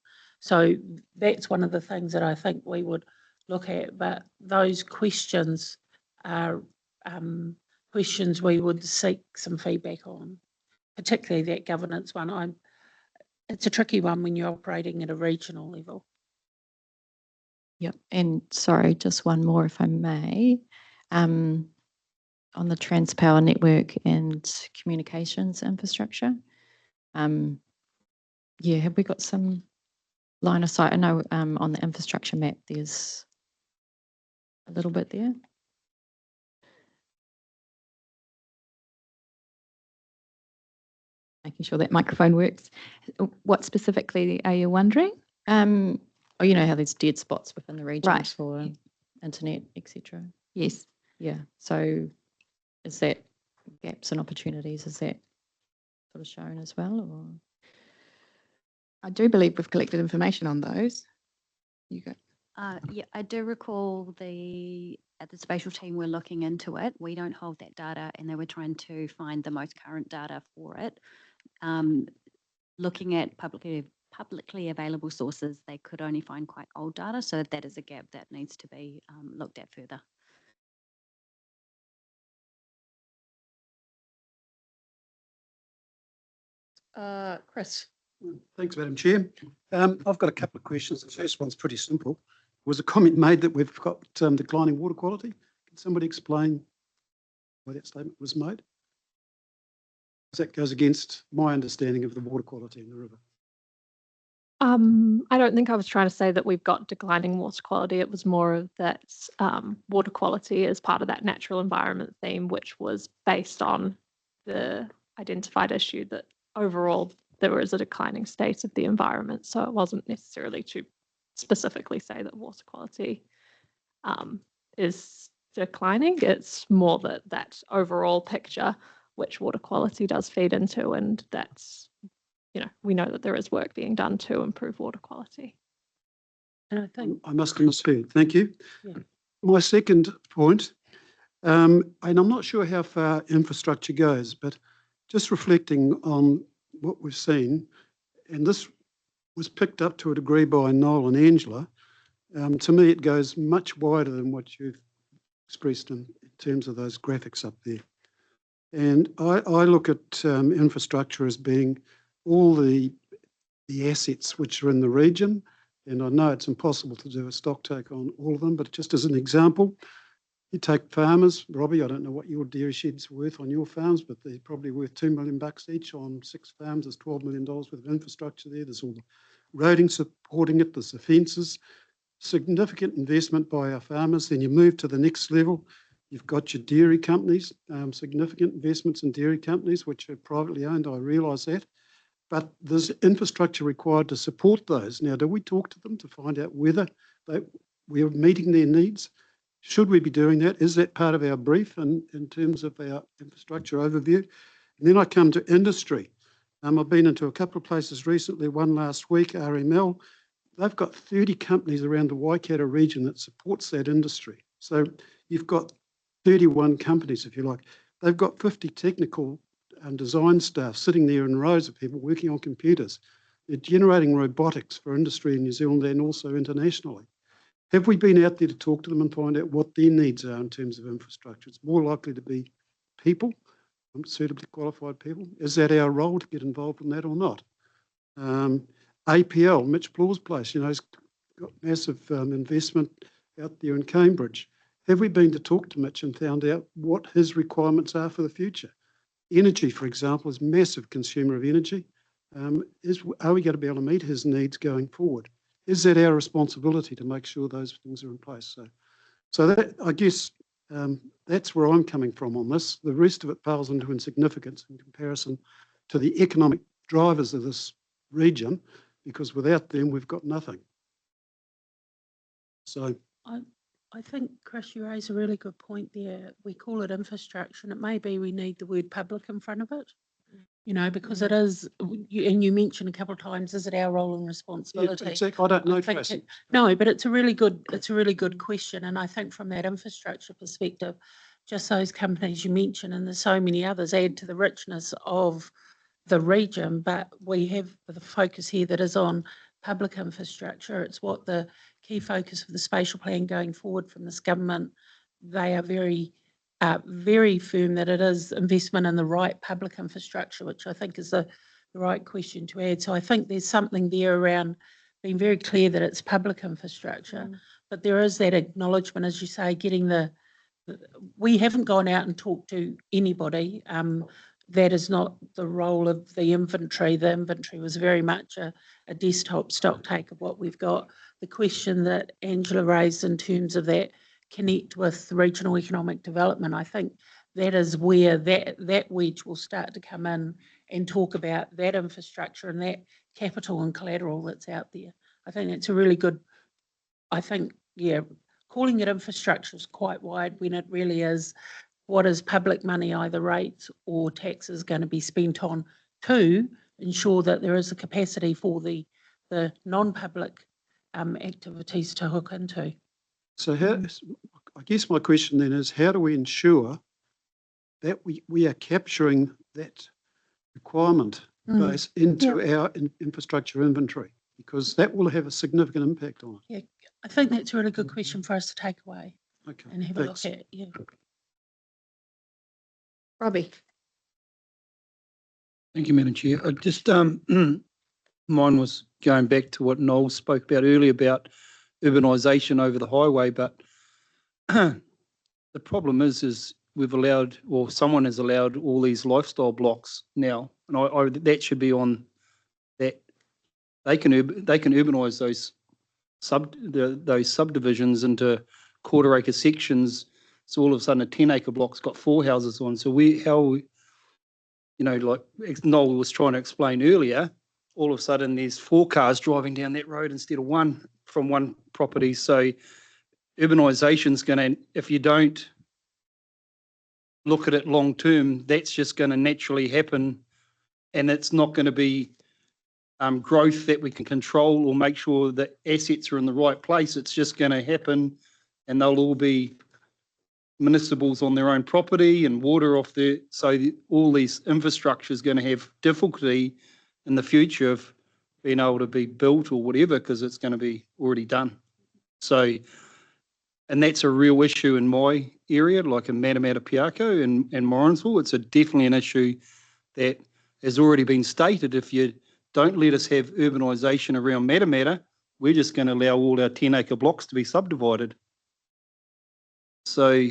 So that's one of the things that I think we would look at. But those questions are questions we would seek some feedback on, particularly that governance one. It's a tricky one when you're operating at a regional level. Yep. And sorry, just one more, if I may. On the Transpower network and communications infrastructure. Yeah, have we got some line of sight? I know on the infrastructure map, there's a little bit there. Making sure that microphone works. What specifically are you wondering? Oh, you know how there's dead spots within the region Right. for internet, etc. Yes. Yeah. So is that gaps and opportunities, is that sort of shown as well? Or? I do believe we've collected information on those. You go. Yeah, I do recall at the spatial team we're looking into it. We don't hold that data, and they were trying to find the most current data for it. Looking at publicly available sources, they could only find quite old data, so that is a gap that needs to be looked at further. Chris. Thanks, Madam Chair. I've got a couple of questions. The first one's pretty simple. Was a comment made that we've got declining water quality? Can somebody explain why that statement was made? Because that goes against my understanding of the water quality in the river. I don't think I was trying to say that we've got declining water quality. It was more of that water quality as part of that natural environment theme, which was based on the identified issue that overall there was a declining state of the environment. So it wasn't necessarily to specifically say that water quality is declining. It's more that overall picture, which water quality does feed into, and that's, we know that there is work being done to improve water quality. And I think, I must have misheard. Thank you. Yeah. My second point, and I'm not sure how far infrastructure goes, but just reflecting on what we've seen, and this was picked up to a degree by Noel and Angela, to me it goes much wider than what you've expressed in terms of those graphics up there. And I look at infrastructure as being all the assets which are in the region, and I know it's impossible to do a stock take on all of them, but just as an example, you take farmers, Robbie, I don't know what your dairy sheds are worth on your farms, but they're probably worth $2 million each on 6 farms. There's $12 million worth of infrastructure there. There's all the roading supporting it, there's the fences, significant investment by our farmers. Then you move to the next level, you've got your dairy companies, significant investments in dairy companies, which are privately owned, I realise that. But there's infrastructure required to support those. Now, do we talk to them to find out whether we're meeting their needs? Should we be doing that? Is that part of our brief in terms of our infrastructure overview? And then I come to industry. I've been into a couple of places recently, one last week, RML. They've got 30 companies around the Waikato region that supports that industry. So you've got 31 companies, if you like. They've got 50 technical and design staff sitting there in rows of people working on computers. They're generating robotics for industry in New Zealand and also internationally. Have we been out there to talk to them and find out what their needs are in terms of infrastructure? It's more likely to be people, suitably qualified people. Is that our role to get involved in that or not? APL, Mitch Blaw's place, he's got massive investment out there in Cambridge. Have we been to talk to Mitch and found out what his requirements are for the future? Energy, for example, is a massive consumer of energy. Are we going to be able to meet his needs going forward? Is that our responsibility to make sure those things are in place? So that, I guess, that's where I'm coming from on this. The rest of it pales into insignificance in comparison to the economic drivers of this region, because without them, we've got nothing. So I think, Chris, you raise a really good point there. We call it infrastructure, and it may be we need the word public in front of it, because it is, and you mentioned a couple of times, is it our role and responsibility? yeah, exactly. I don't know, Tracy. No, but it's a really good question. And I think from that infrastructure perspective, just those companies you mentioned, and there's so many others, add to the richness of the region. But we have the focus here that is on public infrastructure. It's what the key focus of the spatial plan going forward from this government. They are very firm that it is investment in the right public infrastructure, which I think is the right question to add. So I think there's something there around being very clear that it's public infrastructure, but there is that acknowledgement, as you say, getting we haven't gone out and talked to anybody. That is not the role of the inventory. The inventory was very much a desktop stock take of what we've got. The question that Angela raised in terms of that connect with regional economic development, I think that is where that wedge will start to come in and talk about that infrastructure and that capital and collateral that's out there. I think it's a really good, calling it infrastructure is quite wide when it really is what is public money, either rates or taxes, going to be spent on to ensure that there is a capacity for the non-public activities to hook into. So I guess my question then is, how do we ensure that we are capturing that requirement base into our infrastructure inventory? Because that will have a significant impact on it. Yeah, I think that's a really good question for us to take away and have a look at. Yeah. Robbie. Thank you, Madam Chair. I just, mine was going back to what Noel spoke about earlier about urbanisation over the highway, but the problem is we've allowed, or someone has allowed all these lifestyle blocks now, and that should be on that. They can urbanise those subdivisions into quarter acre sections. So all of a sudden a 10-acre block's got 4 houses on. So like Noel was trying to explain earlier, all of a sudden there's 4 cars driving down that road instead of one from one property. So urbanisation's going to, if you don't look at it long term, that's just going to naturally happen, and it's not going to be growth that we can control or make sure that assets are in the right place. It's just going to happen, and they'll all be municipals on their own property and water off there. So all these infrastructure is going to have difficulty in the future of being able to be built or whatever, because it's going to be already done. So, and that's a real issue in my area, like in Matamata Piako and Morrinsville. It's definitely an issue that has already been stated. If you don't let us have urbanisation around Matamata, we're just going to allow all our 10-acre blocks to be subdivided. So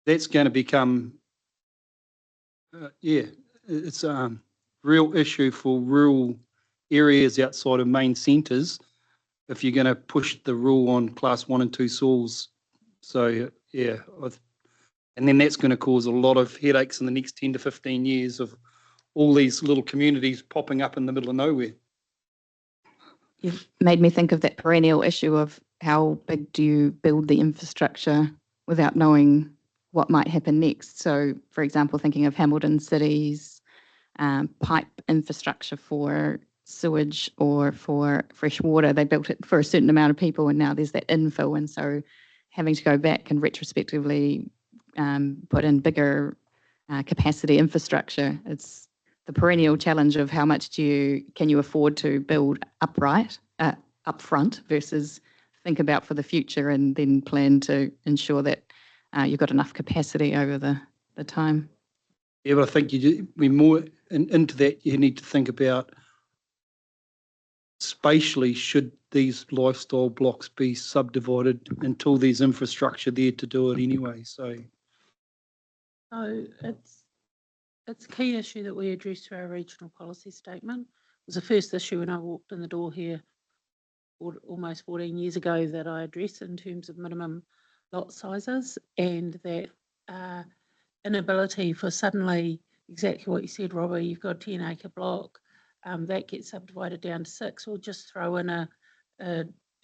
that's going to become, it's a real issue for rural areas outside of main centres if you're going to push the rule on class 1 and 2 soils. So, yeah, and then that's going to cause a lot of headaches in the next 10 to 15 years of all these little communities popping up in the middle of nowhere. You've made me think of that perennial issue of how big do you build the infrastructure without knowing what might happen next. So, for example, thinking of Hamilton City's pipe infrastructure for sewage or for fresh water, they built it for a certain amount of people, and now there's that infill, and so having to go back and retrospectively put in bigger capacity infrastructure. It's the perennial challenge of how much can you afford to build upfront versus think about for the future and then plan to ensure that you've got enough capacity over the time. Yeah, but I think we more into that. You need to think about spatially, should these lifestyle blocks be subdivided until there's infrastructure there to do it anyway. So it's a key issue that we addressed through our regional policy statement. It was the first issue when I walked in the door here almost 14 years ago that I addressed in terms of minimum lot sizes, and that inability for suddenly, exactly what you said, Robbie, you've got a 10-acre block, that gets subdivided down to 6, or just throw in a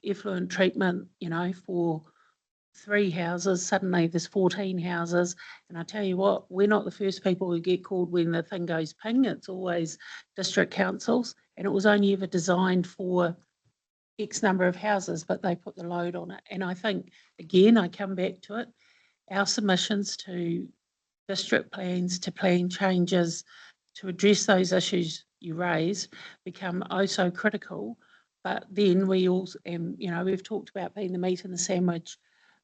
effluent treatment, for 3 houses, suddenly there's 14 houses. And I tell you what, we're not the first people who get called when the thing goes ping. It's always district councils, and it was only ever designed for X number of houses, but they put the load on it. And I think, again, I come back to it, our submissions to district plans, to plan changes, to address those issues you raised become oh so critical. But then we also, we've talked about being the meat and the sandwich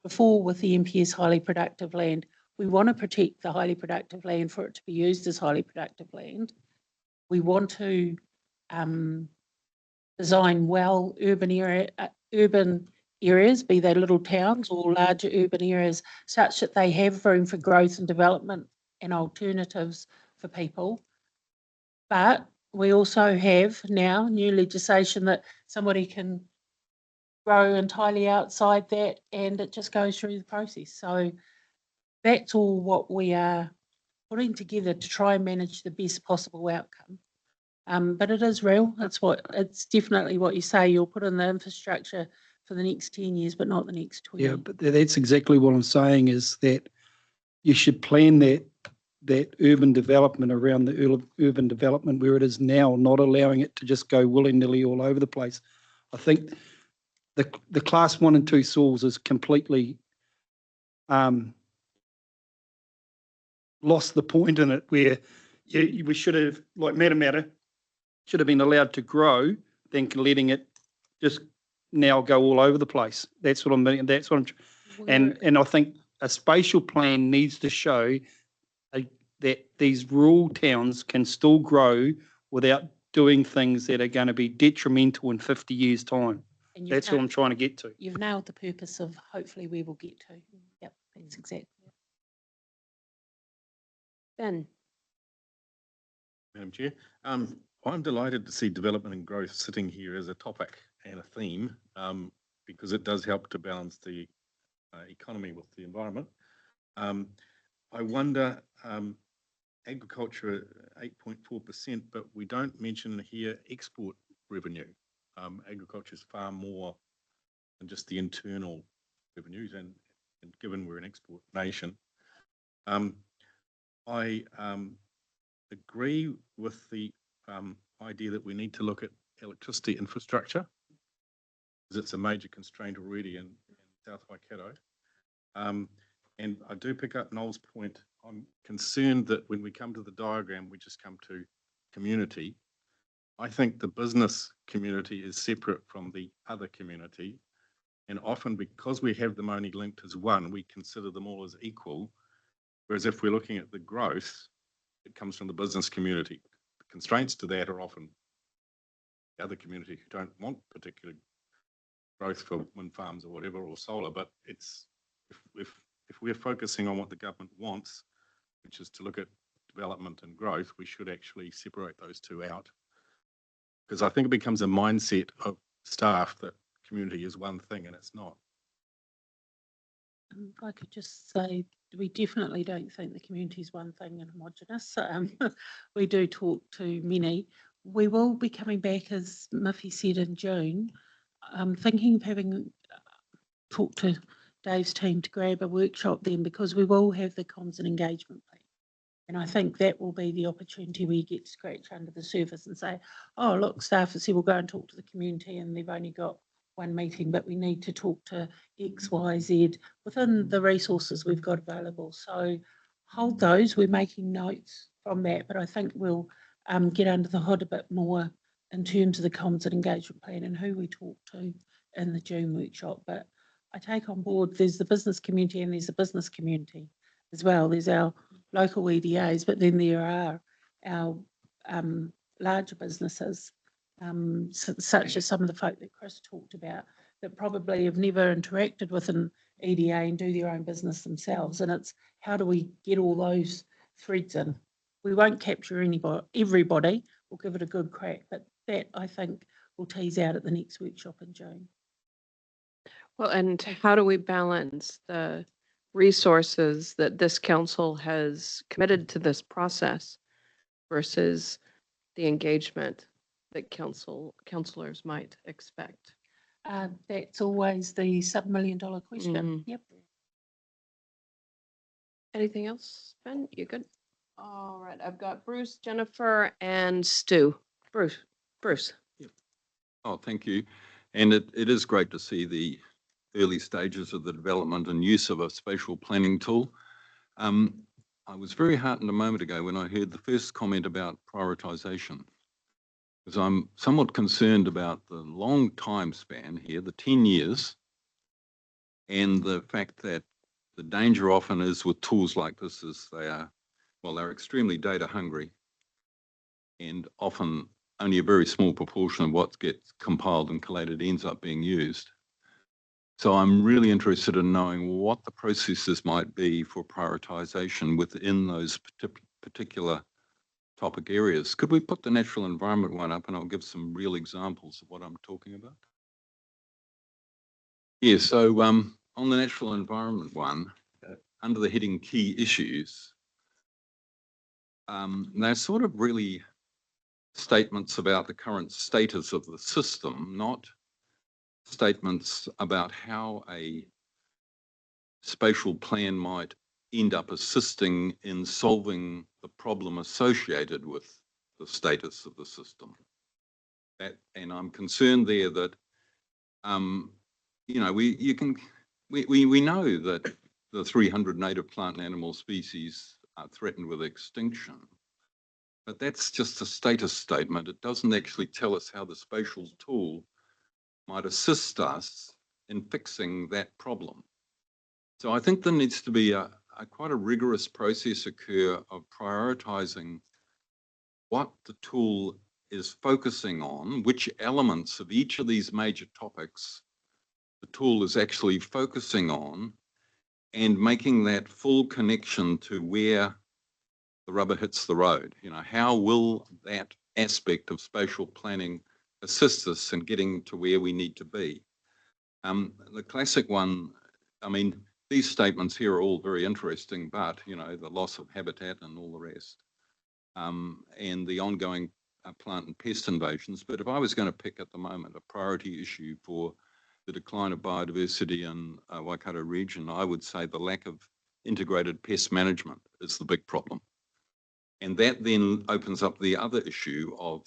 before with the MPS highly productive land. We want to protect the highly productive land for it to be used as highly productive land. We want to design well urban areas, be they little towns or larger urban areas, such that they have room for growth and development and alternatives for people. But we also have now new legislation that somebody can grow entirely outside that, and it just goes through the process. So that's all what we are putting together to try and manage the best possible outcome. But it is real. It's definitely what you say. You'll put in the infrastructure for the next 10 years, but not the next 20. yeah, but that's exactly what I'm saying, is that you should plan that urban development around the urban development where it is now, not allowing it to just go willy-nilly all over the place. I think the class 1 and 2 soils is completely lost the point in it, where we should have, like Matamata, should have been allowed to grow than letting it just now go all over the place. That's what I mean. That's what I'm. And I think a spatial plan needs to show that that these rural towns can still grow without doing things that are going to be detrimental in 50 years' time. And That's what I'm trying to get to. You've nailed the purpose of hopefully we will get to. Yep, that's exactly it. Ben, Madam Chair, I'm delighted to see development and growth sitting here as a topic and a theme, because it does help to balance the economy with the environment. I wonder, agriculture 8.4%, but we don't mention here export revenue. Agriculture is far more than just the internal revenues, and given we're an export nation. I agree with the idea that we need to look at electricity infrastructure, because it's a major constraint already in South Waikato. And I do pick up Noel's point. I'm concerned that when we come to the diagram, we just come to community. I think the business community is separate from the other community. And often because we have them only linked as one, we consider them all as equal. Whereas if we're looking at the growth, it comes from the business community. The constraints to that are often the other community who don't want particular growth for wind farms or whatever, or solar, but it's, if we're focusing on what the government wants, which is to look at development and growth, we should actually separate those two out. Because I think it becomes a mindset of staff that community is one thing and it's not. If I could just say, we definitely don't think the community is one thing and homogenous. We do talk to many. We will be coming back, as Miffy said, in June. I'm thinking of having talked to Dave's team to grab a workshop then, because we will have the comms and engagement plan. And I think that will be the opportunity where you get to scratch under the surface and say, oh, look, staff have said we'll go and talk to the community and they've only got one meeting, but we need to talk to X, Y, Z within the resources we've got available. So hold those, we're making notes from that, but I think we'll get under the hood a bit more in terms of the comms and engagement plan and who we talk to in the June workshop. But I take on board, there's the business community and there's the business community as well. There's our local EDAs, but then there are our larger businesses, such as some of the folk that Chris talked about, that probably have never interacted with an EDA and do their own business themselves. And it's how do we get all those threads in? We won't capture everybody, we'll give it a good crack, but that I think we'll tease out at the next workshop in June. well, and how do we balance the resources that this council has committed to this process versus the engagement that councillors might expect? That's always the sub-million-dollar question. Yep. Anything else, Ben? You good? All right, I've got Bruce, Jennifer, and Stu. Bruce. Oh, thank you. And it is great to see the early stages of the development and use of a spatial planning tool. I was very heartened a moment ago when I heard the first comment about prioritisation, because I'm somewhat concerned about the long time span here, the 10 years, and the fact that the danger often is with tools like this is they're extremely data hungry, and often only a very small proportion of what gets compiled and collated ends up being used. So I'm really interested in knowing what the processes might be for prioritisation within those particular topic areas. Could we put the natural environment one up, and I'll give some real examples of what I'm talking about? Yeah, so on the natural environment one, under the heading key issues, they're sort of really statements about the current status of the system, not statements about how a spatial plan might end up assisting in solving the problem associated with the status of the system. And I'm concerned there that, you know, we know that the 300 native plant and animal species are threatened with extinction, but that's just a status statement. It doesn't actually tell us how the spatial tool might assist us in fixing that problem. So I think there needs to be a quite a rigorous process occur of prioritising what the tool is focusing on, which elements of each of these major topics the tool is actually focusing on, and making that full connection to where the rubber hits the road. You know, how will that aspect of spatial planning assist us in getting to where we need to be? The classic one, I mean, these statements here are all very interesting, but, you know, the loss of habitat and all the rest, and the ongoing plant and pest invasions. But if I was going to pick at the moment a priority issue for the decline of biodiversity in Waikato region, I would say the lack of integrated pest management is the big problem. And that then opens up the other issue of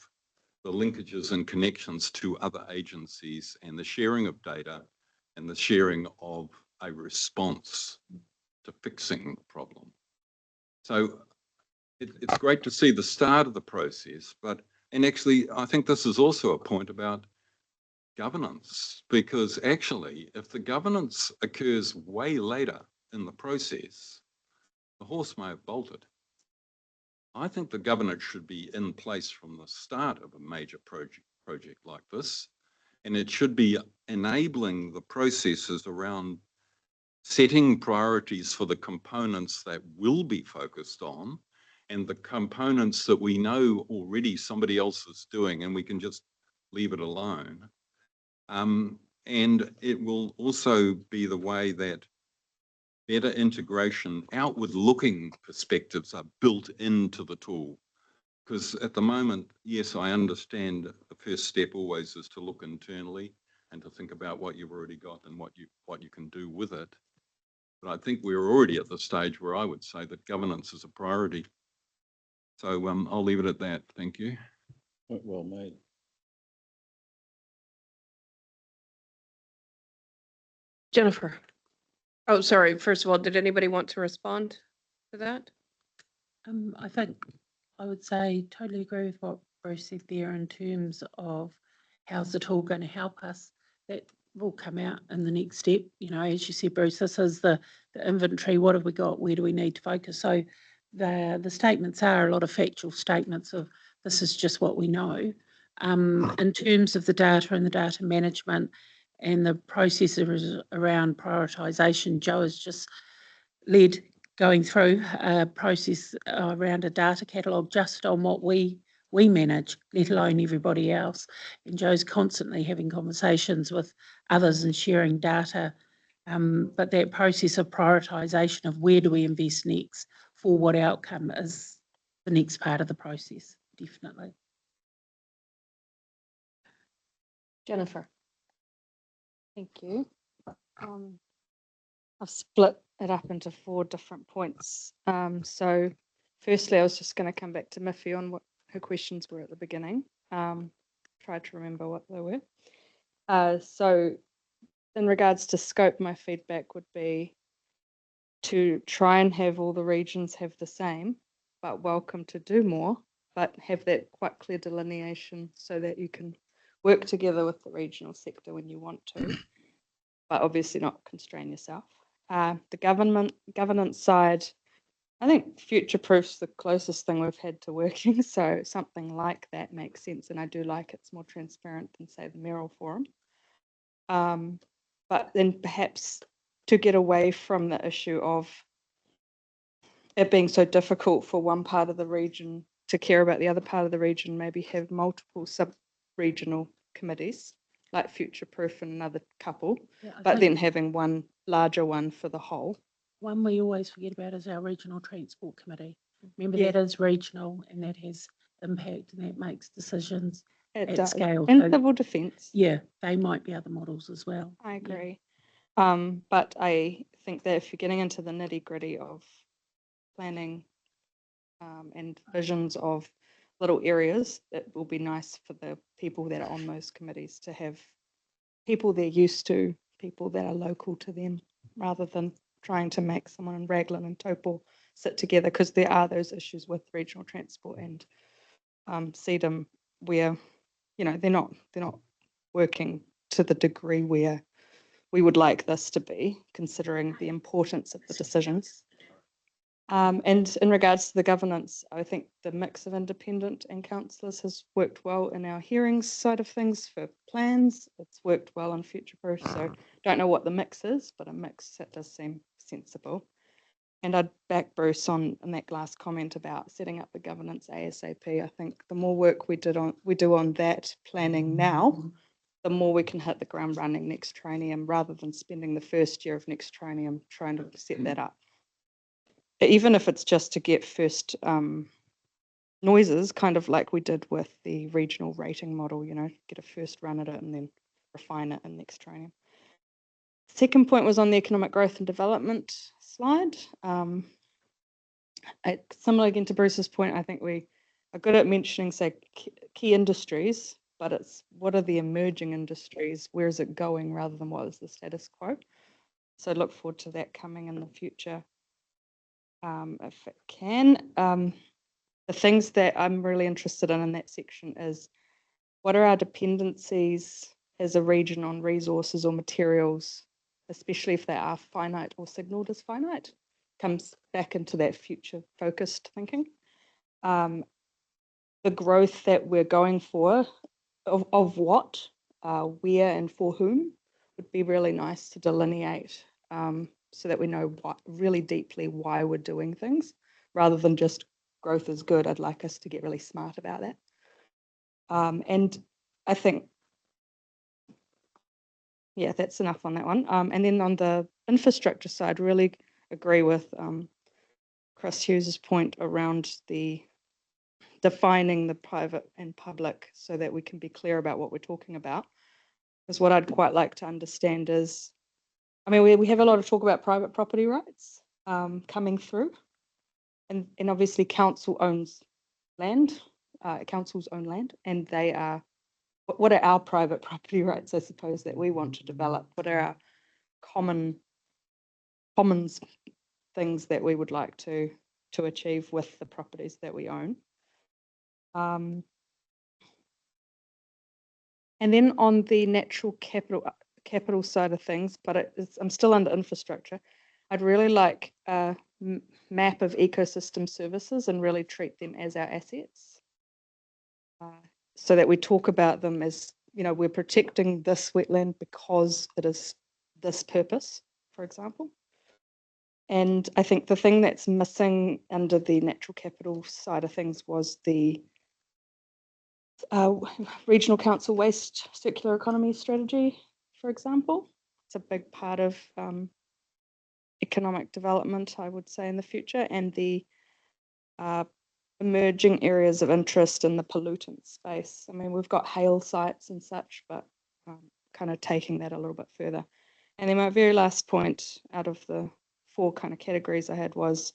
the linkages and connections to other agencies and the sharing of data and the sharing of a response to fixing the problem. So it's great to see the start of the process, and actually I think this is also a point about governance, because actually if the governance occurs way later in the process, the horse may have bolted. I think the governance should be in place from the start of a major project like this, and it should be enabling the processes around setting priorities for the components that will be focused on and the components that we know already somebody else is doing and we can just leave it alone. And it will also be the way that better integration, outward-looking perspectives are built into the tool. Because at the moment, yes, I understand the first step always is to look internally and to think about what you've already got and what you can do with it. But I think we're already at the stage where I would say that governance is a priority. So I'll leave it at that. Thank you. Point well made. Jennifer. Oh, sorry. First of all, did anybody want to respond to that? I think I would say totally agree with what Bruce said there in terms of how's the tool going to help us. That will come out in the next step. You know, as you said, Bruce, this is the inventory. What have we got? Where do we need to focus? So the statements are a lot of factual statements of this is just what we know. In terms of the data and the data management and the processes around prioritisation, Joe has just led going through a process around a data catalogue just on what we manage, let alone everybody else. And Joe's constantly having conversations with others and sharing data. But that process of prioritisation of where do we invest next for what outcome is the next part of the process, definitely. Jennifer. Thank you. I've split it up into 4 different points. So firstly, I was just going to come back to Miffy on what her questions were at the beginning. Try to remember what they were. So in regards to scope, my feedback would be to try and have all the regions have the same, but welcome to do more, but have that quite clear delineation so that you can work together with the regional sector when you want to, but obviously not constrain yourself. The governance side, I think future-proof's the closest thing we've had to working, so something like that makes sense, and I do like it's more transparent than, say, the Merrill Forum. But then perhaps to get away from the issue of it being so difficult for one part of the region to care about the other part of the region, maybe have multiple sub-regional committees, like future-proof and another couple, but then having one larger one for the whole. One we always forget about is our Regional Transport Committee. Remember, that is regional and that has impact and that makes decisions at scale. And civil defence. Yeah, they might be other models as well. I agree. Yeah. But I think that if you're getting into the nitty-gritty of planning and visions of little areas, it will be nice for the people that are on those committees to have people they're used to, people that are local to them, rather than trying to make someone in Raglan and Taupo sit together, because there are those issues with regional transport and CEDM where, you know, they're not working to the degree where we would like this to be, considering the importance of the decisions. And in regards to the governance, I think the mix of independent and councillors has worked well in our hearings side of things for plans. It's worked well on future proof. So don't know what the mix is, but a mix that does seem sensible. And I'd back Bruce on that last comment about setting up the governance ASAP. I think the more work we do on that planning now, the more we can hit the ground running next traineum, rather than spending the first year of next traineum trying to set that up. Even if it's just to get first noises, kind of like we did with the regional rating model, get a first run at it and then refine it in next training. Second point was on the economic growth and development slide. Similar again to Bruce's point, I think we are good at mentioning, say, key industries, but it's what are the emerging industries, where is it going, rather than what is the status quo. So look forward to that coming in the future. If it can. The things that I'm really interested in that section is, what are our dependencies as a region on resources or materials, especially if they are finite or signalled as finite? Comes back into that future focused thinking. The growth that we're going for, of what, where and for whom, would be really nice to delineate, so that we know really deeply why we're doing things, rather than just growth is good. I'd like us to get really smart about that. And I think, yeah, that's enough on that one. And then on the infrastructure side, really agree with Chris Hughes's point around the defining the private and public, so that we can be clear about what we're talking about. Because what I'd quite like to understand is, I mean, we have a lot of talk about private property rights coming through, and obviously council owns land, councils own land, and they are, what are our private property rights, I suppose, that we want to develop? What are our commons things that we would like to achieve with the properties that we own? And then on the natural capital side of things, but I'm still under infrastructure, I'd really like a map of ecosystem services and really treat them as our assets, so that we talk about them as, we're protecting this wetland because it is this purpose, for example. And I think the thing that's missing under the natural capital side of things was the regional council waste circular economy strategy, for example. It's a big part of economic development, I would say, in the future, and the emerging areas of interest in the pollutant space. I mean, we've got hail sites and such, but kind of taking that a little bit further. And then my very last point out of the 4 kind of categories I had was,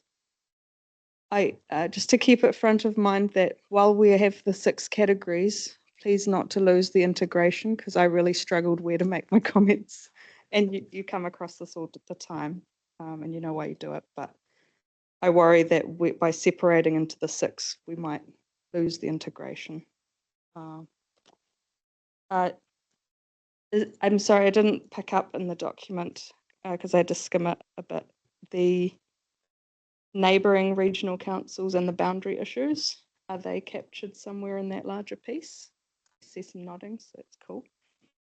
just to keep it front of mind that while we have the 6 categories, please not to lose the integration, because I really struggled where to make my comments. And you come across this all the time, and you know why you do it. But I worry that by separating into the 6, we might lose the integration. I'm sorry, I didn't pick up in the document because I had to skim it a bit. The neighbouring regional councils and the boundary issues, are they captured somewhere in that larger piece? I see some nodding, so that's cool.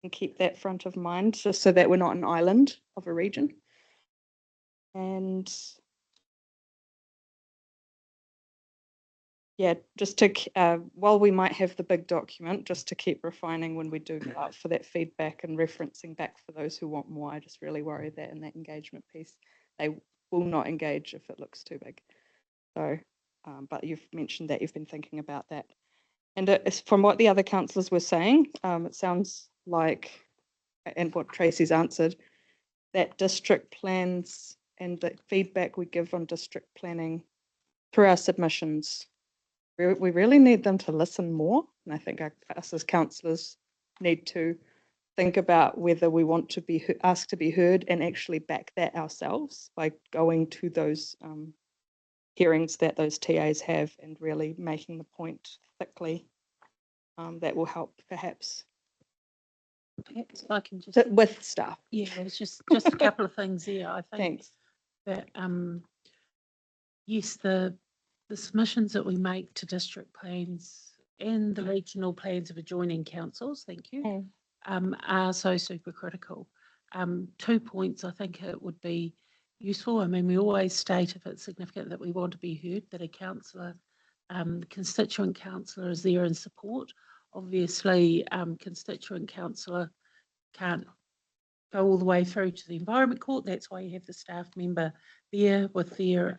And keep that front of mind, just so that we're not an island of a region. And yeah, just to, while we might have the big document, just to keep refining when we do go out for that feedback and referencing back for those who want more. I just really worry that in that engagement piece, they will not engage if it looks too big. So, but you've mentioned that you've been thinking about that. And it's from what the other councillors were saying, it sounds like, and what Tracy's answered, that district plans and the feedback we give on district planning through our submissions, we really need them to listen more. And I think us as councillors need to think about whether we want to be asked to be heard and actually back that ourselves by going to those hearings that those TAs have and really making the point thickly. That will help perhaps. Perhaps I can just, With staff. yeah, it's just a couple of things here. I think Thanks. that Yes, the submissions that we make to district plans and the regional plans of adjoining councils, thank you, are so super critical. 2 points I think it would be useful. I mean, we always state if it's significant that we want to be heard, that a councillor, constituent councillor is there in support. Obviously, constituent councillor can't go all the way through to the Environment Court. That's why you have the staff member there with their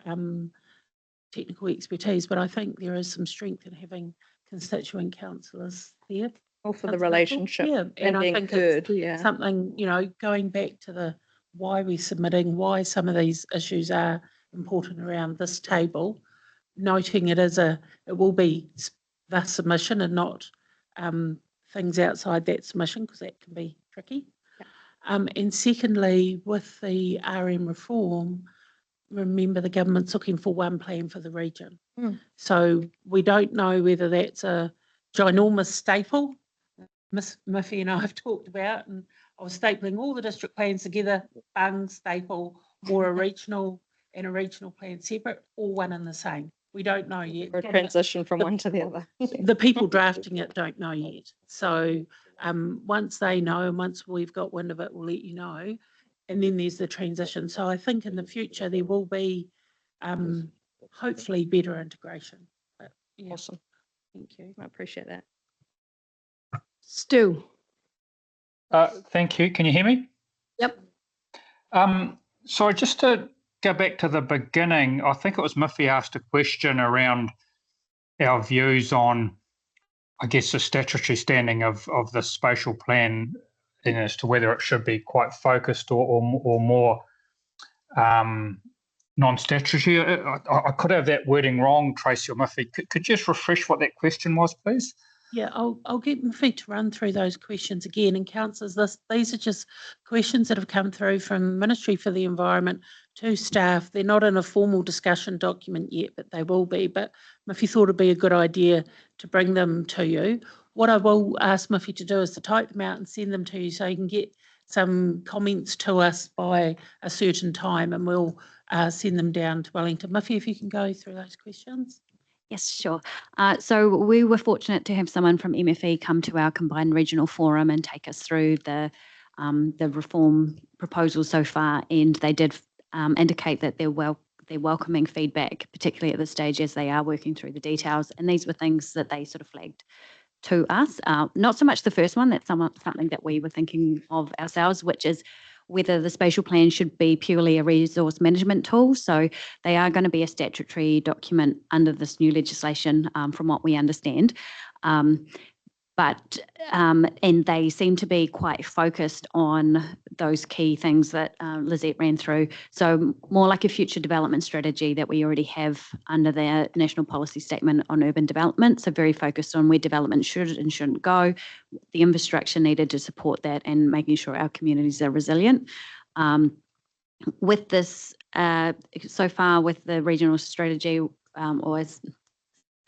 technical expertise. But I think there is some strength in having constituent councillors there. Or for the Councillor Apple? relationship Yeah, and I being think heard, it's something, you know, going back to the why we're submitting, why some of these issues are important around this table, noting it will be the submission and not things outside that submission, because that can be tricky. And secondly, with the RM reform, remember the government's looking for one plan for the region. So we don't know whether that's a ginormous staple. Miss Miffy and I have talked about, and I was stapling all the district plans together, bung, staple, or a regional and a regional plan separate, or one and the same. We don't know yet. or transition from one to the other. The people drafting it don't know yet. So once they know, and once we've got wind of it, we'll let you know. And then there's the transition. So I think in the future there will be hopefully better integration. But, yeah, Awesome. thank you. I appreciate that. Stu. Thank you. Can you hear me? Yep. Sorry, just to go back to the beginning, I think it was Miffy asked a question around our views on, I guess, the statutory standing of the spatial plan, and as to whether it should be quite focused or more non-statutory. I could have that wording wrong, Tracy or Miffy. Could you just refresh what that question was, please? Yeah, I'll get Miffy to run through those questions again. And councillors, these are just questions that have come through from Ministry for the Environment to staff. They're not in a formal discussion document yet, but they will be. But Miffy thought it'd be a good idea to bring them to you. What I will ask Miffy to do is to type them out and send them to you so you can get some comments to us by a certain time, and we'll send them down to Wellington. Miffy, if you can go through those questions. Yes, sure. So we were fortunate to have someone from MFE come to our combined regional forum and take us through the reform proposal so far, and they did indicate that they're welcoming feedback, particularly at this stage as they are working through the details. And these were things that they sort of flagged to us. Not so much the first one, that's something that we were thinking of ourselves, which is whether the spatial plan should be purely a resource management tool. So they are going to be a statutory document under this new legislation, from what we understand. And they seem to be quite focused on those key things that Lizette ran through. So more like a future development strategy that we already have under the National Policy Statement on Urban Development. So very focused on where development should and shouldn't go, the infrastructure needed to support that, and making sure our communities are resilient. With this, so far with the regional strategy or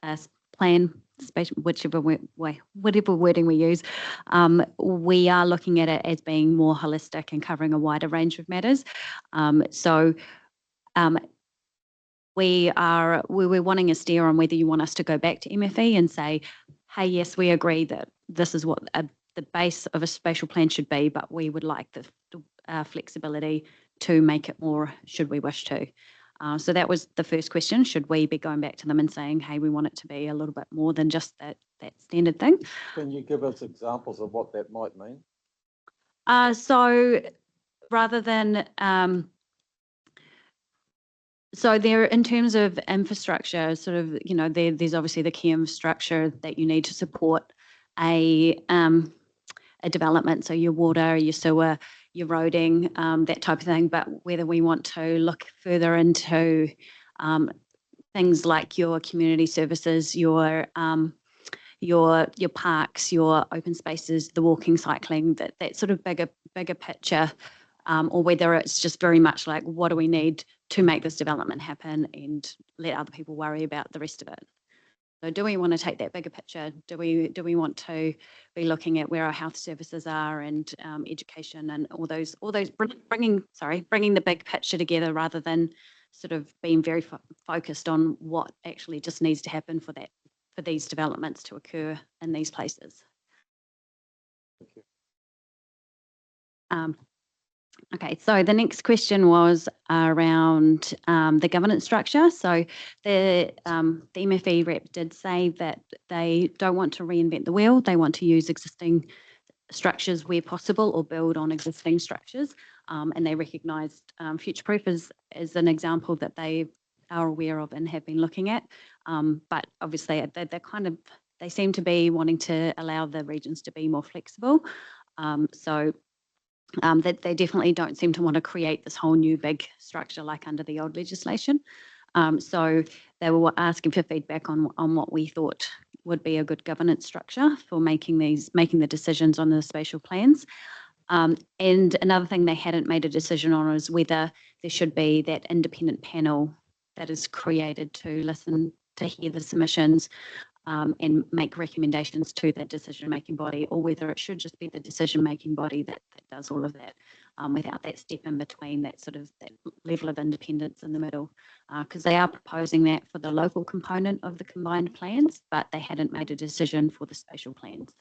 as plan, whichever wording we use, we are looking at it as being more holistic and covering a wider range of matters. We're wanting a steer on whether you want us to go back to MFE and say, hey, yes, we agree that this is what the base of a spatial plan should be, but we would like the flexibility to make it more should we wish to. So that was the first question. Should we be going back to them and saying, hey, we want it to be a little bit more than just that standard thing? Can you give us examples of what that might mean? So rather than, so there, in terms of infrastructure, sort of, you know, there's obviously the key infrastructure that you need to support a development. So your water, your sewer, your roading, that type of thing. But whether we want to look further into things like your community services, your parks, your open spaces, the walking, cycling, that sort of bigger picture, or whether it's just very much like, what do we need to make this development happen, and let other people worry about the rest of it. So do we want to take that bigger picture? Do we want to be looking at where our health services are, and education, and all those bringing the big picture together, rather than sort of been very focused on what actually just needs to happen for these developments to occur in these places. Okay, so the next question was around the governance structure. So the MFE rep did say that they don't want to reinvent the wheel. They want to use existing structures where possible or build on existing structures. And they recognised Future Proof as an example that they are aware of and have been looking at. But obviously they seem to be wanting to allow the regions to be more flexible. That they definitely don't seem to want to create this whole new big structure like under the old legislation. So they were asking for feedback on what we thought would be a good governance structure for making the decisions on the spatial plans. And another thing they hadn't made a decision on is whether there should be that independent panel that is created to listen, to hear the submissions, and make recommendations to the decision-making body, or whether it should just be the decision-making body that does all of that without that step in between, that level of independence in the middle. Because they are proposing that for the local component of the combined plans, but they hadn't made a decision for the spatial plans.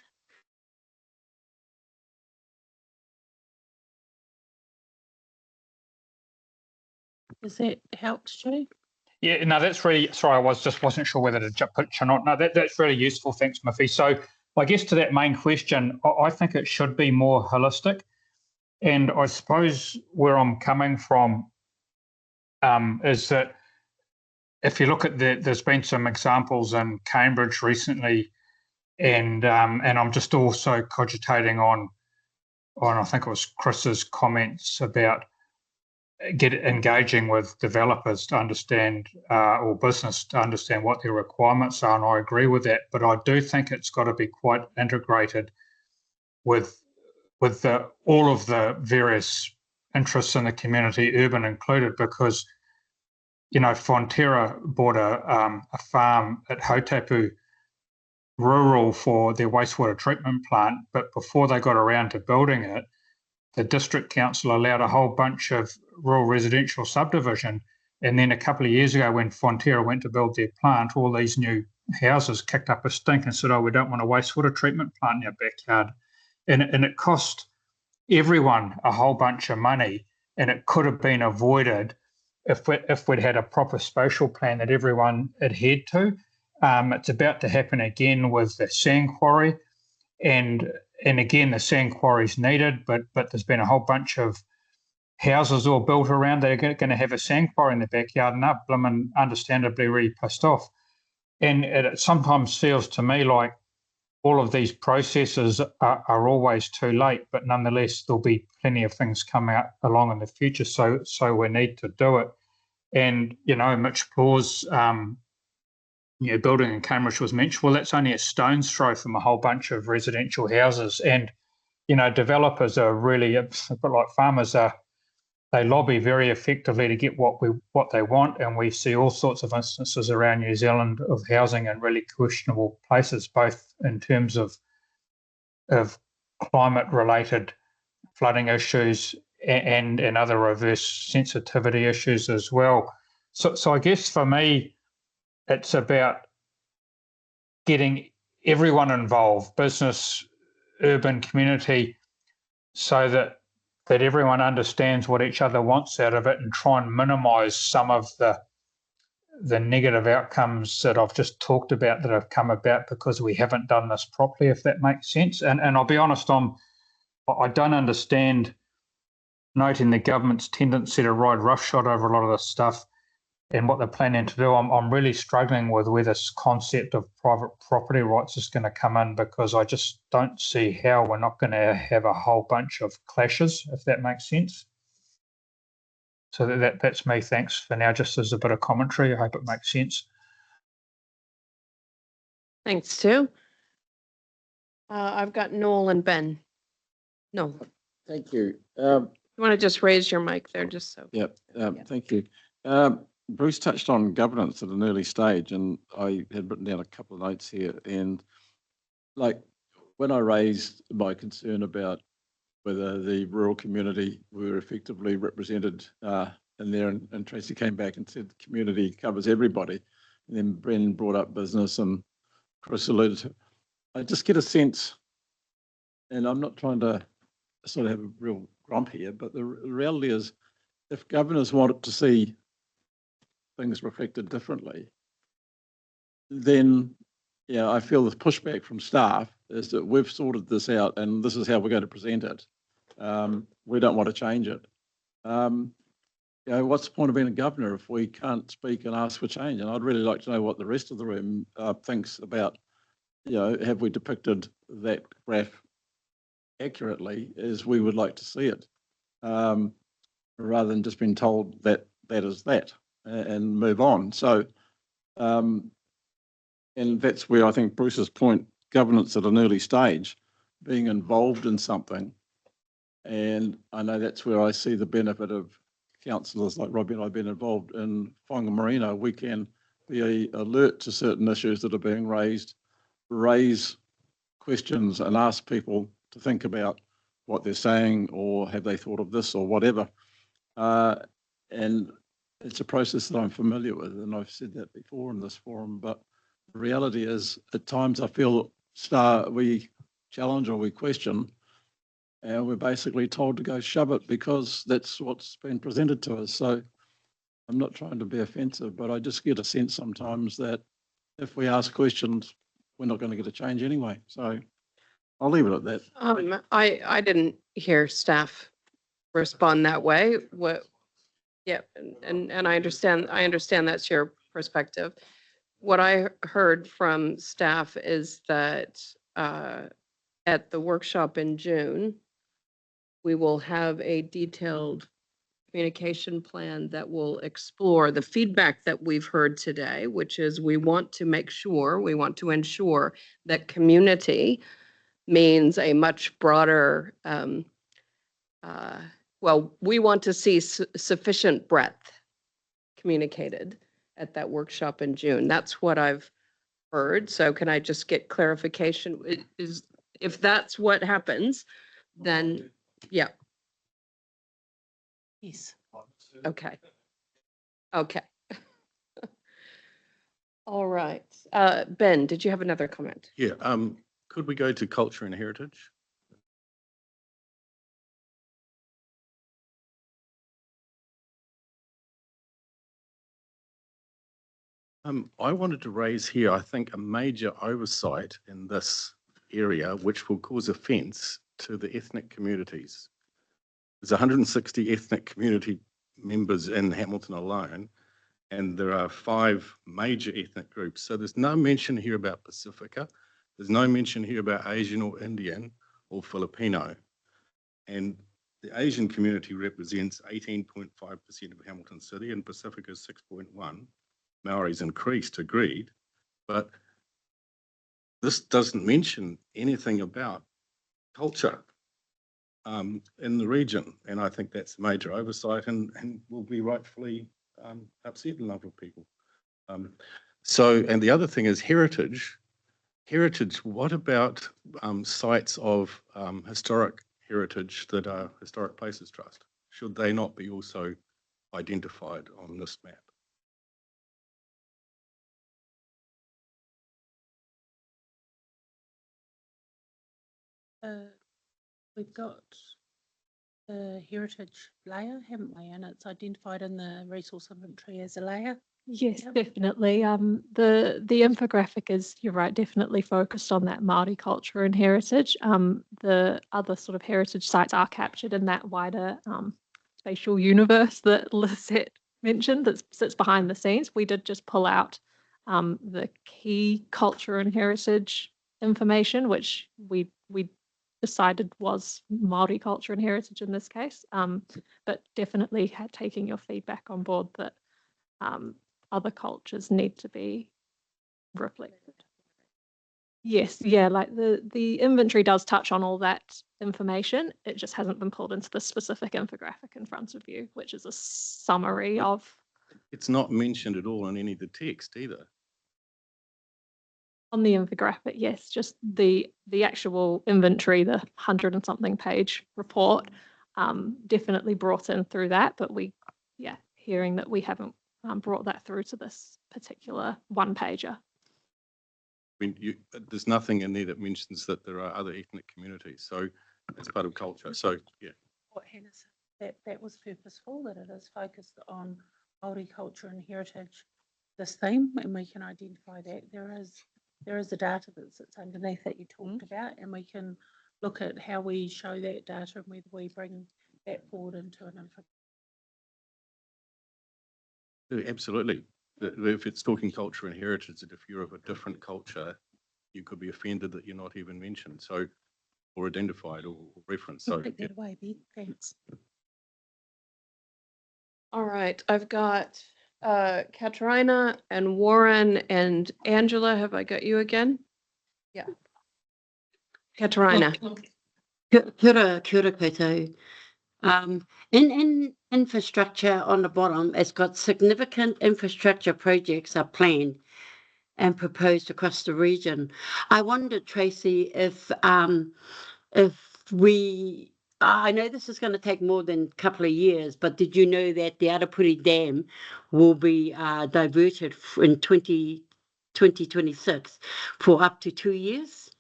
Does that help, Joe? Yeah, no, that's really, sorry, I wasn't sure whether to pitch or not. No, that's really useful. Thanks, Miffy. So I guess to that main question, I think it should be more holistic. And I suppose where I'm coming from is that if you look at there's been some examples in Cambridge recently, and I'm just also cogitating on I think it was Chris's comments about engaging with developers to understand or business to understand what their requirements are, and I agree with that. But I do think it's got to be quite integrated with all of the various interests in the community, urban included, because Fonterra bought a farm at Hautapu rural for their wastewater treatment plant, but before they got around to building it, the district council allowed a whole bunch of rural residential subdivision. And then a couple of years ago, when Fonterra went to build their plant, all these new houses kicked up a stink and said, oh, we don't want a wastewater treatment plant in our backyard. And it cost everyone a whole bunch of money, and it could have been avoided if we'd had a proper spatial plan that everyone adhered to. It's about to happen again with the sand quarry. And again, the sand quarry is needed, but there's been a whole bunch of houses all built around that are going to have a sand quarry in the backyard, and they're blooming understandably really pissed off. And it sometimes feels to me like all of these processes are always too late, but nonetheless, there'll be plenty of things come out along in the future. So we need to do it. And, Mitch Plaw's building in Cambridge was mentioned. Well, that's only a stone's throw from a whole bunch of residential houses. And, developers are really, a bit like farmers are, they lobby very effectively to get what they want. And we see all sorts of instances around New Zealand of housing in really questionable places, both in terms of climate-related flooding issues and other reverse sensitivity issues as well. So I guess for me, it's about getting everyone involved, business, urban, community, so that everyone understands what each other wants out of it, and try and minimise some of the negative outcomes that I've just talked about that have come about because we haven't done this properly, if that makes sense. And I'll be honest, I don't understand, noting the government's tendency to ride roughshod over a lot of this stuff and what they're planning to do. I'm really struggling with where this concept of private property rights is going to come in, because I just don't see how we're not going to have a whole bunch of clashes, if that makes sense. So that's me. Thanks for now. Just as a bit of commentary, I hope it makes sense. Thanks, too. I've got Noel and Ben. No, Thank you. you want to just raise your mic there, just so. Yeah, thank you. Bruce touched on governance at an early stage, and I had written down a couple of notes here. And like when I raised my concern about whether the rural community were effectively represented in there, and Tracy came back and said the community covers everybody. And then Bren brought up business and Chris alluded to. I just get a sense, and I'm not trying to sort of have a real grump here, but the reality is if governors wanted to see things reflected differently, then yeah, I feel the pushback from staff is that we've sorted this out and this is how we're going to present it. We don't want to change it. You know, what's the point of being a governor if we can't speak and ask for change? And I'd really like to know what the rest of the room thinks about, you know, have we depicted that graph accurately as we would like to see it, rather than just being told that that is that and move on. So, and that's where I think Bruce's point, governance at an early stage, being involved in something. And I know that's where I see the benefit of councillors like Robbie and I being involved in Whangamarina. We can be alert to certain issues that are being raised, raise questions and ask people to think about what they're saying or have they thought of this or whatever. And it's a process that I'm familiar with, and I've said that before in this forum, but the reality is at times I feel we challenge or we question and we're basically told to go shove it because that's what's been presented to us. So I'm not trying to be offensive, but I just get a sense sometimes that if we ask questions, we're not going to get a change anyway. So I'll leave it at that. I didn't hear staff respond that way. Yeah, and I understand that's your perspective. What I heard from staff is that at the workshop in June, we will have a detailed communication plan that will explore the feedback that we've heard today, which is we want to ensure that community means a much broader, well, we want to see sufficient breadth communicated at that workshop in June. That's what I've heard. So can I just get clarification? If that's what happens, then yeah. Yes. Okay. Okay. All right. Ben, did you have another comment? Yeah, could we go to culture and heritage? I wanted to raise here, I think, a major oversight in this area, which will cause offence to the ethnic communities. There's 160 ethnic community members in Hamilton alone, and there are 5 major ethnic groups. So there's no mention here about Pacifica. There's no mention here about Asian or Indian or Filipino. And the Asian community represents 18.5% of Hamilton City and Pacifica is 6.1%. Maori's increased, agreed, but this doesn't mention anything about culture in the region. And I think that's a major oversight and will be rightfully upset a number of people. And the other thing is heritage. Heritage, what about sites of historic heritage that are Historic Places Trust? Should they not be also identified on this map? We've got the heritage layer, haven't we? And it's identified in the resource inventory as a layer. Yes, Yep. definitely. The infographic is, you're right, definitely focused on that Māori culture and heritage. The other sort of heritage sites are captured in that wider spatial universe that Lisette mentioned that sits behind the scenes. We did just pull out the key culture and heritage information, which we decided was Māori culture and heritage in this case, but definitely taking your feedback on board that other cultures need to be reflected. Yes, yeah, like the inventory does touch on all that information. It just hasn't been pulled into the specific infographic in front of you, which is a summary of. It's not mentioned at all in any of the text either. On the infographic, yes, just the actual inventory, the 100 and something page report, definitely brought in through that, but we, yeah, hearing that we haven't brought that through to this particular one pager. I mean, there's nothing in there that mentions that there are other ethnic communities, so it's part of culture, so, yeah. What Hannah said, that was purposeful, that it is focused on Māori culture and heritage, this theme, and we can identify that. There is a data that sits underneath that you talked about, and we can look at how we show that data and whether we bring that forward into an info. Yeah, absolutely. If it's talking culture and heritage, that if you're of a different culture, you could be offended that you're not even mentioned, so, or identified or referenced, so. Take Yeah. that away, Ben, thanks. All right, I've got Katarina and Warren and Angela. Have I got you again? Yeah. Katarina. Kia ora koutou. In infrastructure on the bottom, it's got significant infrastructure projects are planned and proposed across the region. I wondered, Tracy, if we, I know this is going to take more than a couple of years, but did you know that the Arapuri Dam will be diverted in 2026 for up to 2 years?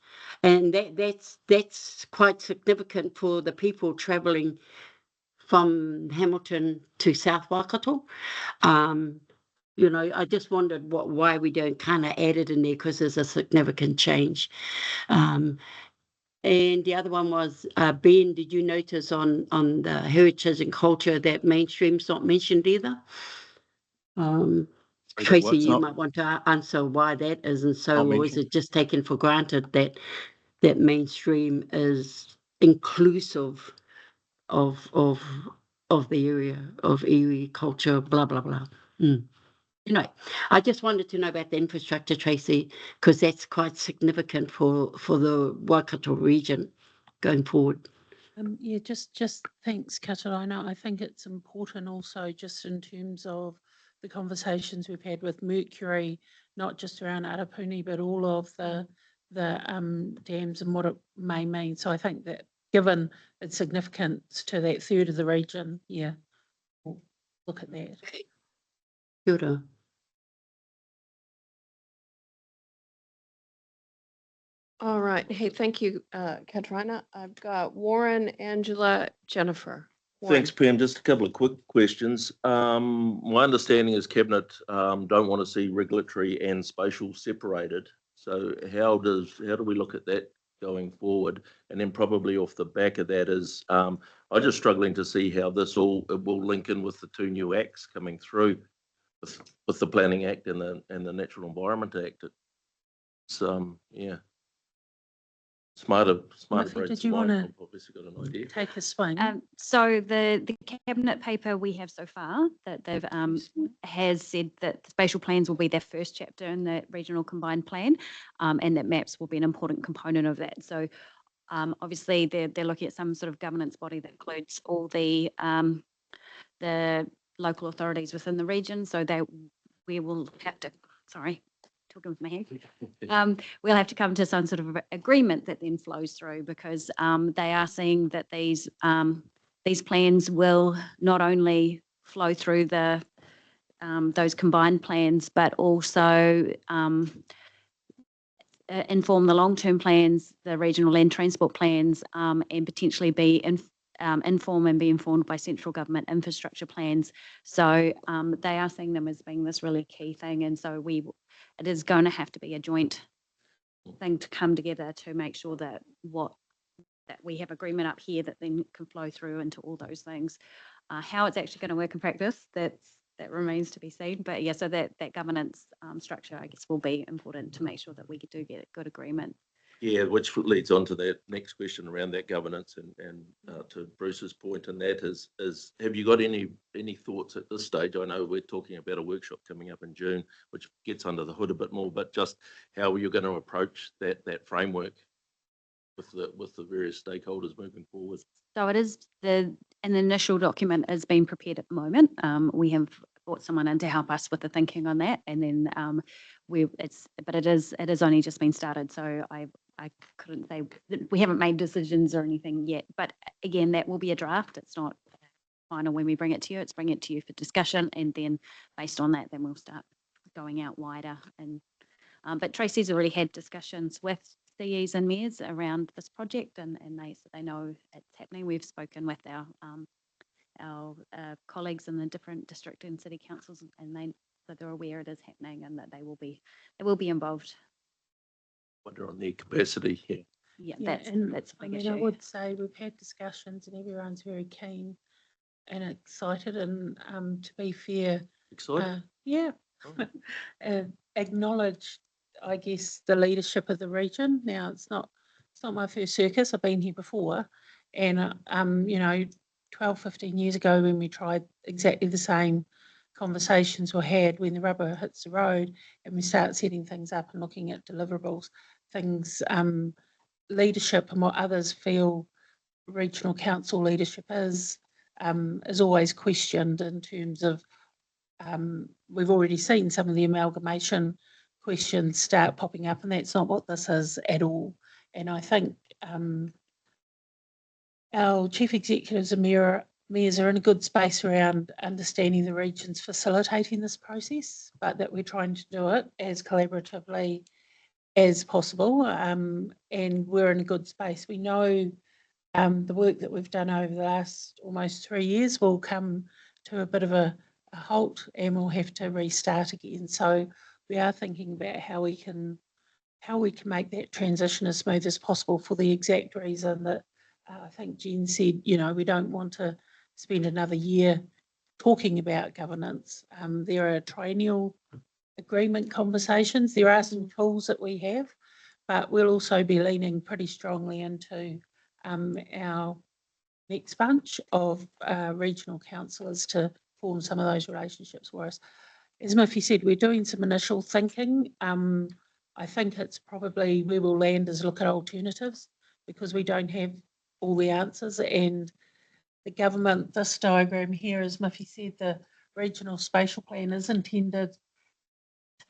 And that's quite significant for the people travelling from Hamilton to South Waikato. You know, I just wondered why we don't kind of add it in there, because there's a significant change. And the other one was, Ben, did you notice on the heritage and culture that mainstream's not mentioned either? Tracy, what's you not- might want to answer why that isn't so, Not or is mentioned? it just taken for granted that mainstream is inclusive of the area of iwi culture, blah blah blah. Anyway, I just wanted to know about the infrastructure, Tracy, because that's quite significant for the Waikato region going forward. Yeah, just thanks, Katarina. I think it's important also just in terms of the conversations we've had with Mercury, not just around Arapuni, but all of the dams and what it may mean. So I think that given its significance to that third of the region, yeah, we'll look at that. Kia ora. All right. Hey, thank you, Katarina. I've got Warren, Angela, Jennifer. Warren. Thanks, Pam. Just a couple of quick questions. My understanding is Cabinet don't want to see regulatory and spatial separated. So how do we look at that going forward? And then probably off the back of that is I'm just struggling to see how this all will link in with the two new acts coming through with the Planning Act and the Natural Environment Act. It's yeah. Smarter Timothy, did you want to obviously got an idea. take a swing? So the cabinet paper we have so far that they've has said that the spatial plans will be their first chapter in the regional combined plan, and that maps will be an important component of that. So obviously they're looking at some sort of governance body that includes all the local authorities within the region. So we will have to, sorry, talking with my hand. We'll have to come to some sort of agreement that then flows through, because they are seeing that these plans will not only flow through the those combined plans, but also inform the long-term plans, the regional land transport plans, and potentially be informed by central government infrastructure plans. So they are seeing them as being this really key thing, and so it is going to have to be a joint thing to come together to make sure that that we have agreement up here that then can flow through into all those things. How it's actually going to work in practice, that remains to be seen. But yeah, so that governance structure, I guess, will be important to make sure that we do get a good agreement. Yeah, which leads on to that next question around that governance and to Bruce's point, and that is have you got any thoughts at this stage? I know we're talking about a workshop coming up in June, which gets under the hood a bit more, but just how are you going to approach that framework with the various stakeholders moving forward? So it is an initial document is being prepared at the moment. We have brought someone in to help us with the thinking on that, and then but it is only just been started. So I couldn't say we haven't made decisions or anything yet. But again, that will be a draft. It's not final when we bring it to you. It's bring it to you for discussion, and then based on that, then we'll start going out wider. And but Tracy's already had discussions with CEs and mayors around this project, and they know it's happening. We've spoken with our colleagues in the different district and city councils, and they're aware it is happening and that they will be involved. Wonder on their capacity, yeah. Yeah, and that's a I big mean, issue. I would say we've had discussions and everyone's very keen and excited, and to be fair, Excited? yeah, acknowledge, I guess, the leadership of the region. Now, it's not my first circus. I've been here before, and you know, 12, 15 years ago when we tried exactly the same conversations were had when the rubber hits the road and we start setting things up and looking at deliverables, things, leadership and what others feel regional council leadership is always questioned in terms of we've already seen some of the amalgamation questions start popping up, and that's not what this is at all. And I think our chief executives and mayors are in a good space around understanding the region's facilitating this process, but that we're trying to do it as collaboratively as possible. And we're in a good space. We know the work that we've done over the last almost 3 years will come to a bit of a halt, and we'll have to restart again. So we are thinking about how we can make that transition as smooth as possible, for the exact reason that I think Jen said, you know, we don't want to spend another year talking about governance. There are triennial agreement conversations. There are some tools that we have, but we'll also be leaning pretty strongly into our next bunch of regional councillors to form some of those relationships for us. As Miffy said, we're doing some initial thinking. I think it's probably where we'll land is look at alternatives, because we don't have all the answers. And the government, this diagram here, as Miffy said, the regional spatial plan is intended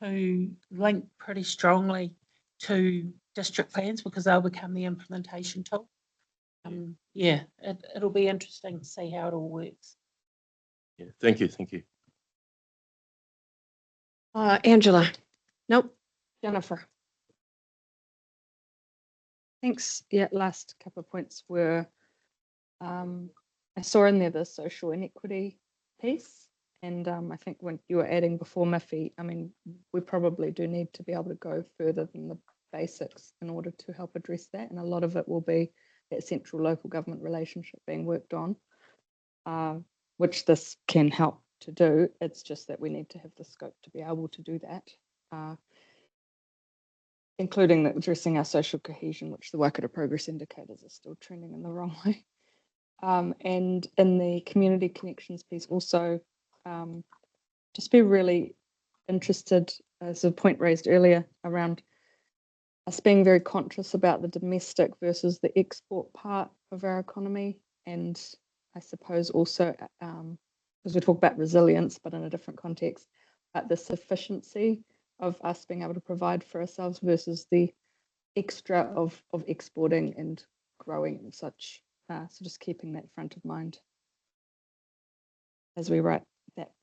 to link pretty strongly to district plans, because they'll become the implementation tool. Yeah, it'll be interesting to see how it all works. Yeah, thank you. Angela? Nope. Jennifer? Thanks. Yeah, last couple of points were, I saw in there the social inequity piece. And I think when you were adding before, Miffy, I mean, we probably do need to be able to go further than the basics in order to help address that. And a lot of it will be that central local government relationship being worked on, which this can help to do. It's just that we need to have the scope to be able to do that, including addressing our social cohesion, which the Waikato progress indicators are still trending in the wrong way. And in the community connections piece also, just be really interested, as a point raised earlier, around us being very conscious about the domestic versus the export part of our economy. And I suppose also, as we talk about resilience, but in a different context, but the sufficiency of us being able to provide for ourselves versus the extra of exporting and growing and such. So just keeping that front of mind as we write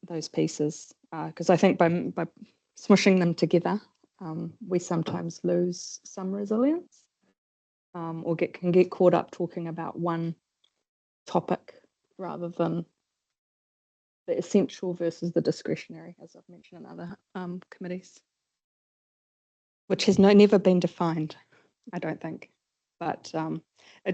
those pieces, because I think by smushing them together, we sometimes lose some resilience, or can get caught up talking about one topic rather than the essential versus the discretionary, as I've mentioned in other committees, which has never been defined, I don't think. But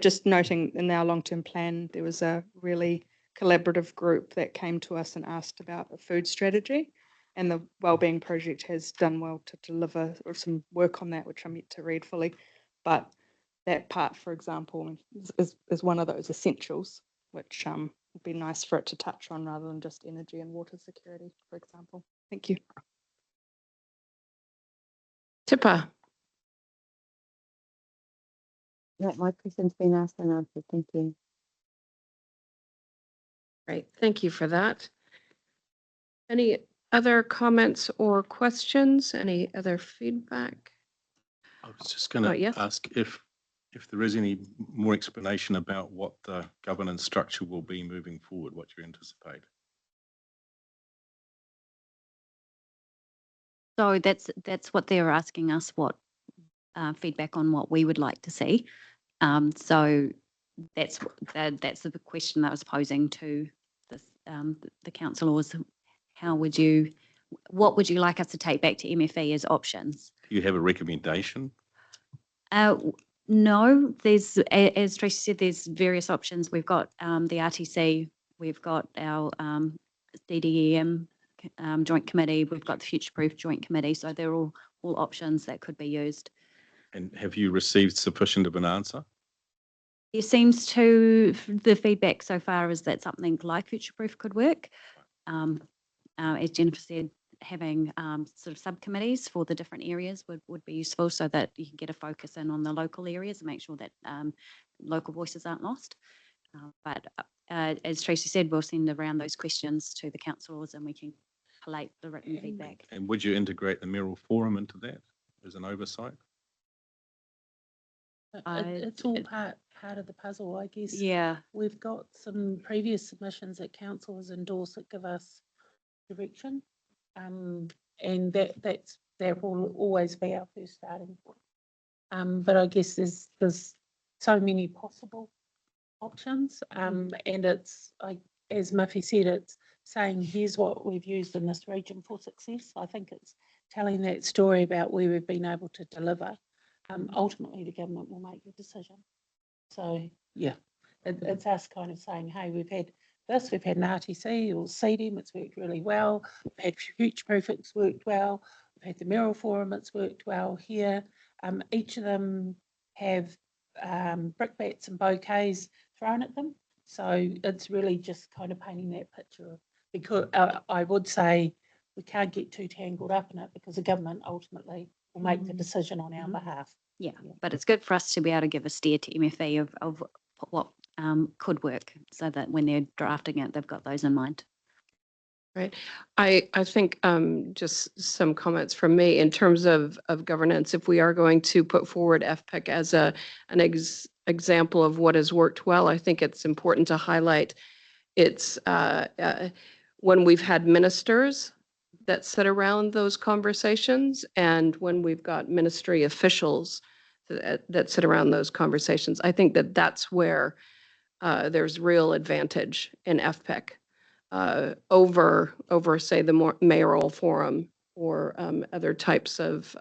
just noting in our long-term plan, there was a really collaborative group that came to us and asked about a food strategy, and the Wellbeing Project has done well to deliver some work on that, which I'm yet to read fully. But that part, for example, is one of those essentials, which would be nice for it to touch on rather than just energy and water security, for example. Thank you. Tippa? Yeah, my question's been asked and answered. Thank you. Great, thank you for that. Any other comments or questions? Any other feedback? I was just going to yes. ask if if there is any more explanation about what the governance structure will be moving forward, what you anticipate. So that's what they're asking us, what feedback on what we would like to see. So that's the question that I was posing to this, the councillors. What would you like us to take back to MFE as options? Do you have a recommendation? No, as Tracy said, there's various options. We've got the RTC, we've got our DDEM joint committee, we've got the Future Proof joint committee. So they're all options that could be used. And have you received sufficient of an answer? It seems to, the feedback so far is that something like Future Proof could work. As Jennifer said, having sort of subcommittees for the different areas would be useful so that you can get a focus in on the local areas and make sure that local voices aren't lost. But as Tracy said, we'll send around those questions to the councillors and we can collate the written feedback. And would you integrate the mayoral forum into that as an oversight? It's all part of the puzzle, I guess. Yeah. We've got some previous submissions that council has endorsed that give us direction. And that will always be our first starting point. But I guess there's so many possible options. And it's, as Muffy said, it's saying here's what we've used in this region for success. I think it's telling that story about where we've been able to deliver. Ultimately, the government will make the decision. So yeah, it's us kind of saying, hey, we've had this, we've had an RTC or CDM, it's worked really well. We've had Future Proof, it's worked well. We've had the mayoral forum, it's worked well here. Each of them have brickbats and bouquets thrown at them. So it's really just kind of painting that picture. Because I would say we can't get too tangled up in it because the government ultimately will make the decision on our behalf. Yeah, but it's good for us to be able to give a steer to MFE of what could work so that when they're drafting it, they've got those in mind. Right. I think just some comments from me in terms of governance. If we are going to put forward FPIC as an example of what has worked well, I think it's important to highlight it's when we've had ministers that sit around those conversations and when we've got ministry officials that sit around those conversations. I think that that's where there's real advantage in FPIC. Over say the mayoral forum or other types of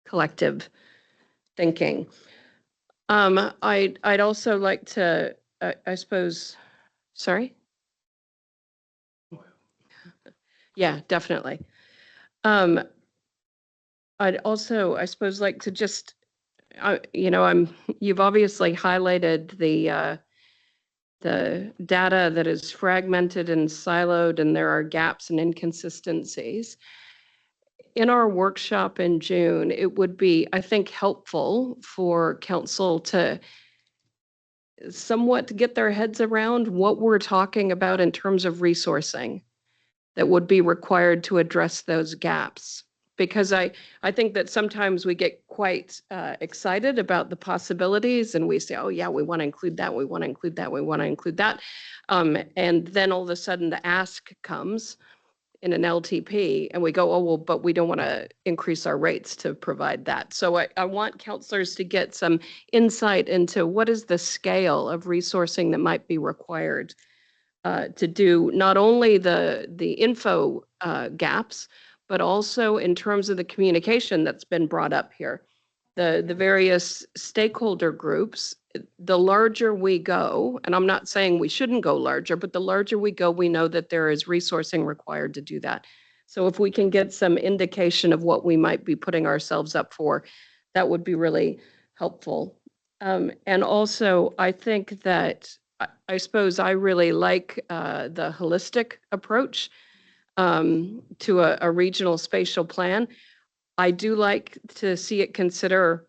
collective thinking. I'd also like to, I suppose, sorry? Yeah, definitely. I'd also, I suppose, like to just, you've obviously highlighted the data that is fragmented and siloed, and there are gaps and inconsistencies. In our workshop in June, it would be, I think, helpful for council to somewhat get their heads around what we're talking about in terms of resourcing that would be required to address those gaps. Because I think that sometimes we get quite excited about the possibilities and we say, oh yeah, we want to include that, we want to include that, we want to include that. And then all of a sudden the ask comes in an LTP and we go, oh, well, but we don't want to increase our rates to provide that. So I want councillors to get some insight into what is the scale of resourcing that might be required to do not only the info gaps, but also in terms of the communication that's been brought up here. The various stakeholder groups, the larger we go, and I'm not saying we shouldn't go larger, but the larger we go, we know that there is resourcing required to do that. So if we can get some indication of what we might be putting ourselves up for, that would be really helpful. And also, I think that, I suppose I really like the holistic approach to a regional spatial plan. I do like to see it consider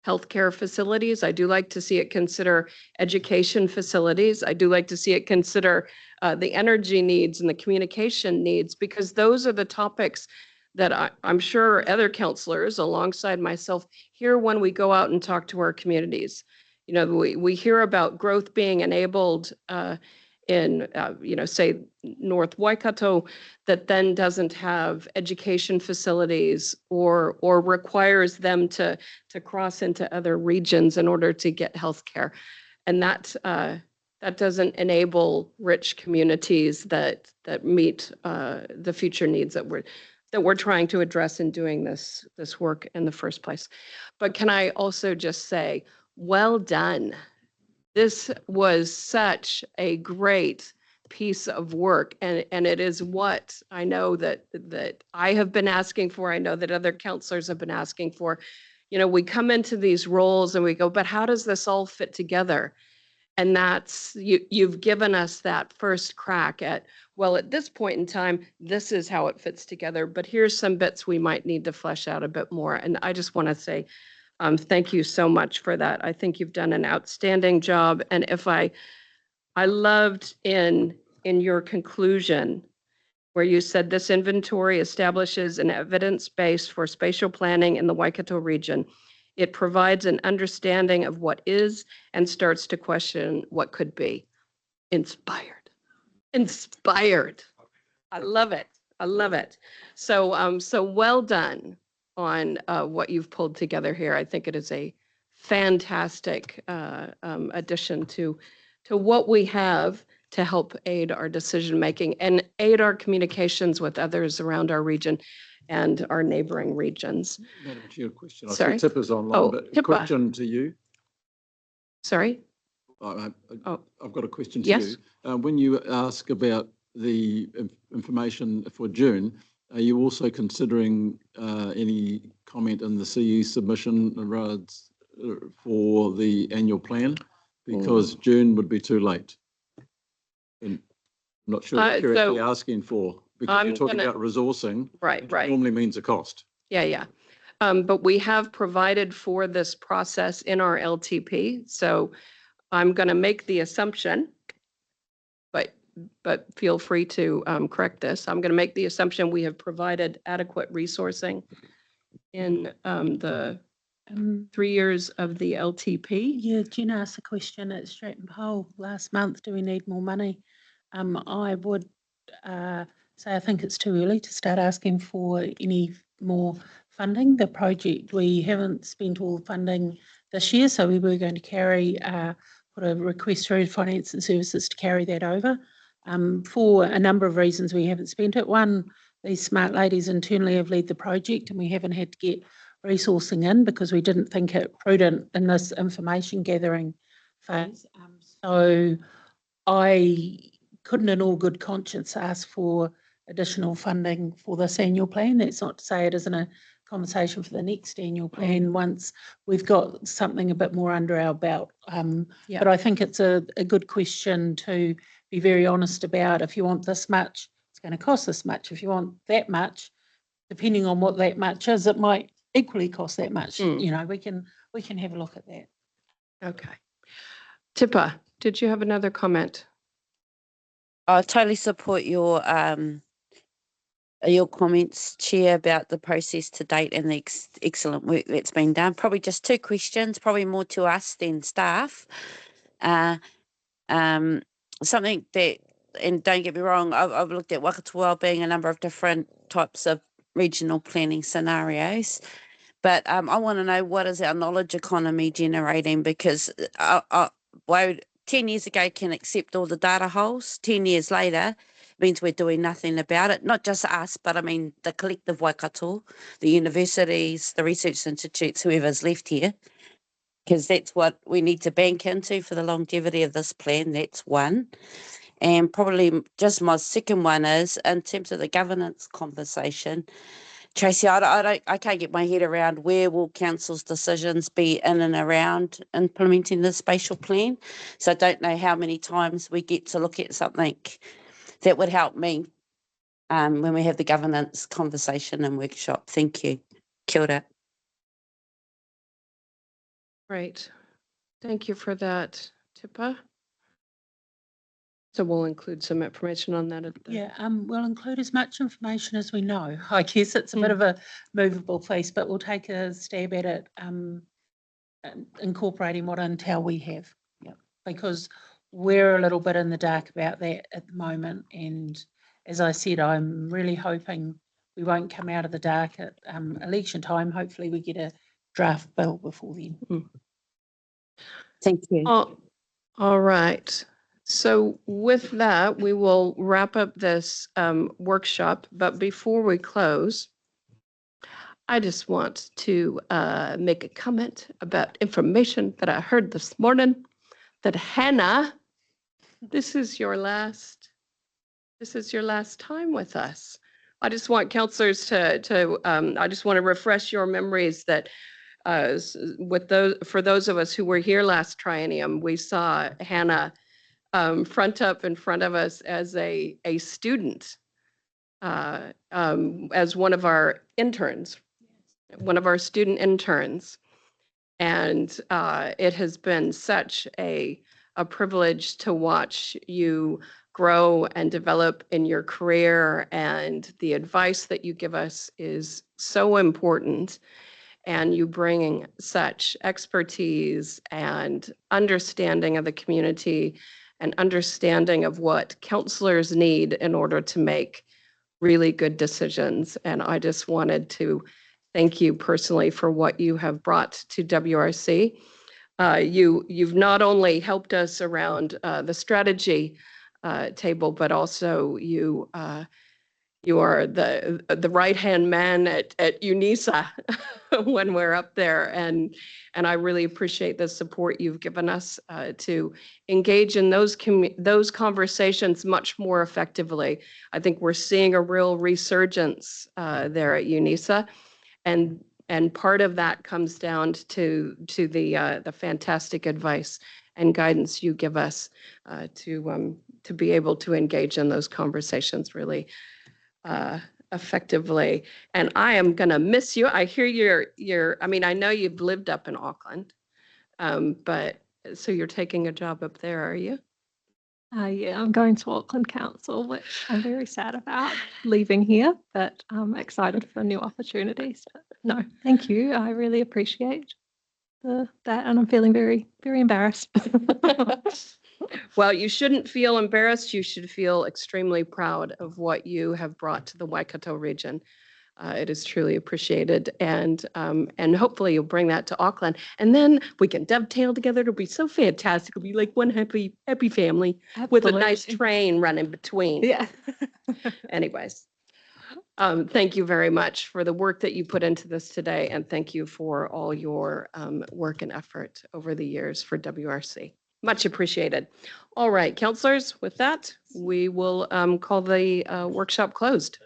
healthcare facilities. I do like to see it consider education facilities. I do like to see it consider the energy needs and the communication needs, because those are the topics that I'm sure other counselors alongside myself hear when we go out and talk to our communities. You know, we hear about growth being enabled in, you know, say North Waikato, that then doesn't have education facilities or requires them to cross into other regions in order to get healthcare. And that doesn't enable rich communities that meet the future needs that we're trying to address in doing this work in the first place. But can I also just say, well done. This was such a great piece of work, and it is what I know that I have been asking for. I know that other counselors have been asking for. You know, we come into these roles and we go, but how does this all fit together? And that's, you've given us that first crack at, well, at this point in time, this is how it fits together, but here's some bits we might need to flesh out a bit more. And I just want to say, thank you so much for that. I think you've done an outstanding job. And if I loved in your conclusion where you said this inventory establishes an evidence base for spatial planning in the Waikato region. It provides an understanding of what is and starts to question what could be. Inspired. Inspired. I love it. I love it. So, so well done on what you've pulled together here. I think it is a fantastic addition to what we have to help aid our decision making and aid our communications with others around our region and our neighboring regions. Madam Chair, question. I Sorry? see Tipper's online, Oh, but a Tipper. question to you. Sorry? I've got a question to Yes. you. When you ask about the information for June, are you also considering any comment in the CE submission for the annual plan? Because June would be too late. And I'm not sure what you're actually asking for, because you're talking about resourcing. Right, which right. normally means a cost. Yeah, yeah. But we have provided for this process in our LTP. So I'm going to make the assumption, but feel free to correct this. I'm going to make the assumption we have provided adequate resourcing in the 3 years of the LTP. Yeah, Jen asked a question at Stratton Poll last month, do we need more money? I would say I think it's too early to start asking for any more funding. The project, we haven't spent all the funding this year, so we were going to put a request through Finance and Services to carry that over. For a number of reasons we haven't spent it. One, these smart ladies internally have led the project and we haven't had to get resourcing in because we didn't think it prudent in this information gathering phase. So I couldn't in all good conscience ask for additional funding for this annual plan. That's not to say it isn't a conversation for the next annual plan once we've got something a bit more under our belt. But I think it's a good question to be very honest about. If you want this much, it's going to cost this much. If you want that much, depending on what that much is, it might equally cost that much. You know, we can have a look at that. Okay. Tippa, did you have another comment? I totally support your comments, Chair, about the process to date and the excellent work that's been done. Probably just two questions, probably more to us than staff. Something that, and don't get me wrong, I've looked at Waikato Wellbeing, a number of different types of regional planning scenarios. But I want to know, what is our knowledge economy generating? Because 10 years ago can accept all the data holes. 10 years later means we're doing nothing about it. Not just us, but I mean the collective Waikato, the universities, the research institutes, whoever's left here, because that's what we need to bank into for the longevity of this plan. That's one. And probably just my second one is, in terms of the governance conversation, Tracy, I can't get my head around where will council's decisions be in and around implementing the spatial plan. So I don't know how many times we get to look at something that would help me when we have the governance conversation and workshop. Thank you. Kia ora. Great. Thank you for that, Tippa. So we'll include some information on that at the. Yeah, we'll include as much information as we know. I guess it's a bit of a movable feast, but we'll take a stab at it, incorporating what intel we have. Yeah, because we're a little bit in the dark about that at the moment. And as I said, I'm really hoping we won't come out of the dark at election time. Hopefully we get a draft bill before then. Thank you. All right. So with that, we will wrap up this workshop. But before we close, I just want to make a comment about information that I heard this morning, that Hannah, this is your last time with us. I just want counselors I just want to refresh your memories that for those of us who were here last triennium, we saw Hannah front up in front of us as a student, as one of our interns, one of our student interns. And it has been such a privilege to watch you grow and develop in your career, and the advice that you give us is so important. And you bring such expertise and understanding of the community and understanding of what counselors need in order to make really good decisions. And I just wanted to thank you personally for what you have brought to WRC. You've not only helped us around the strategy table, but also you are the right-hand man at UNISA when we're up there. And I really appreciate the support you've given us to engage in those conversations much more effectively. I think we're seeing a real resurgence there at UNISA. And part of that comes down to the fantastic advice and guidance you give us to be able to engage in those conversations really effectively. And I am going to miss you. I hear I mean, I know you've lived up in Auckland, but so you're taking a job up there, are you? Yeah, I'm going to Auckland Council, which I'm very sad about leaving here, but I'm excited for new opportunities. But no, thank you. I really appreciate that, and I'm feeling very, very embarrassed. Well, you shouldn't feel embarrassed. You should feel extremely proud of what you have brought to the Waikato region. It is truly appreciated, and hopefully you'll bring that to Auckland, and then we can dovetail together. It'll be so fantastic. It'll be like one happy family with a nice train running between. Yeah. Anyways, thank you very much for the work that you put into this today, and thank you for all your work and effort over the years for WRC. Much appreciated. All right, counselors, with that, we will call the workshop closed.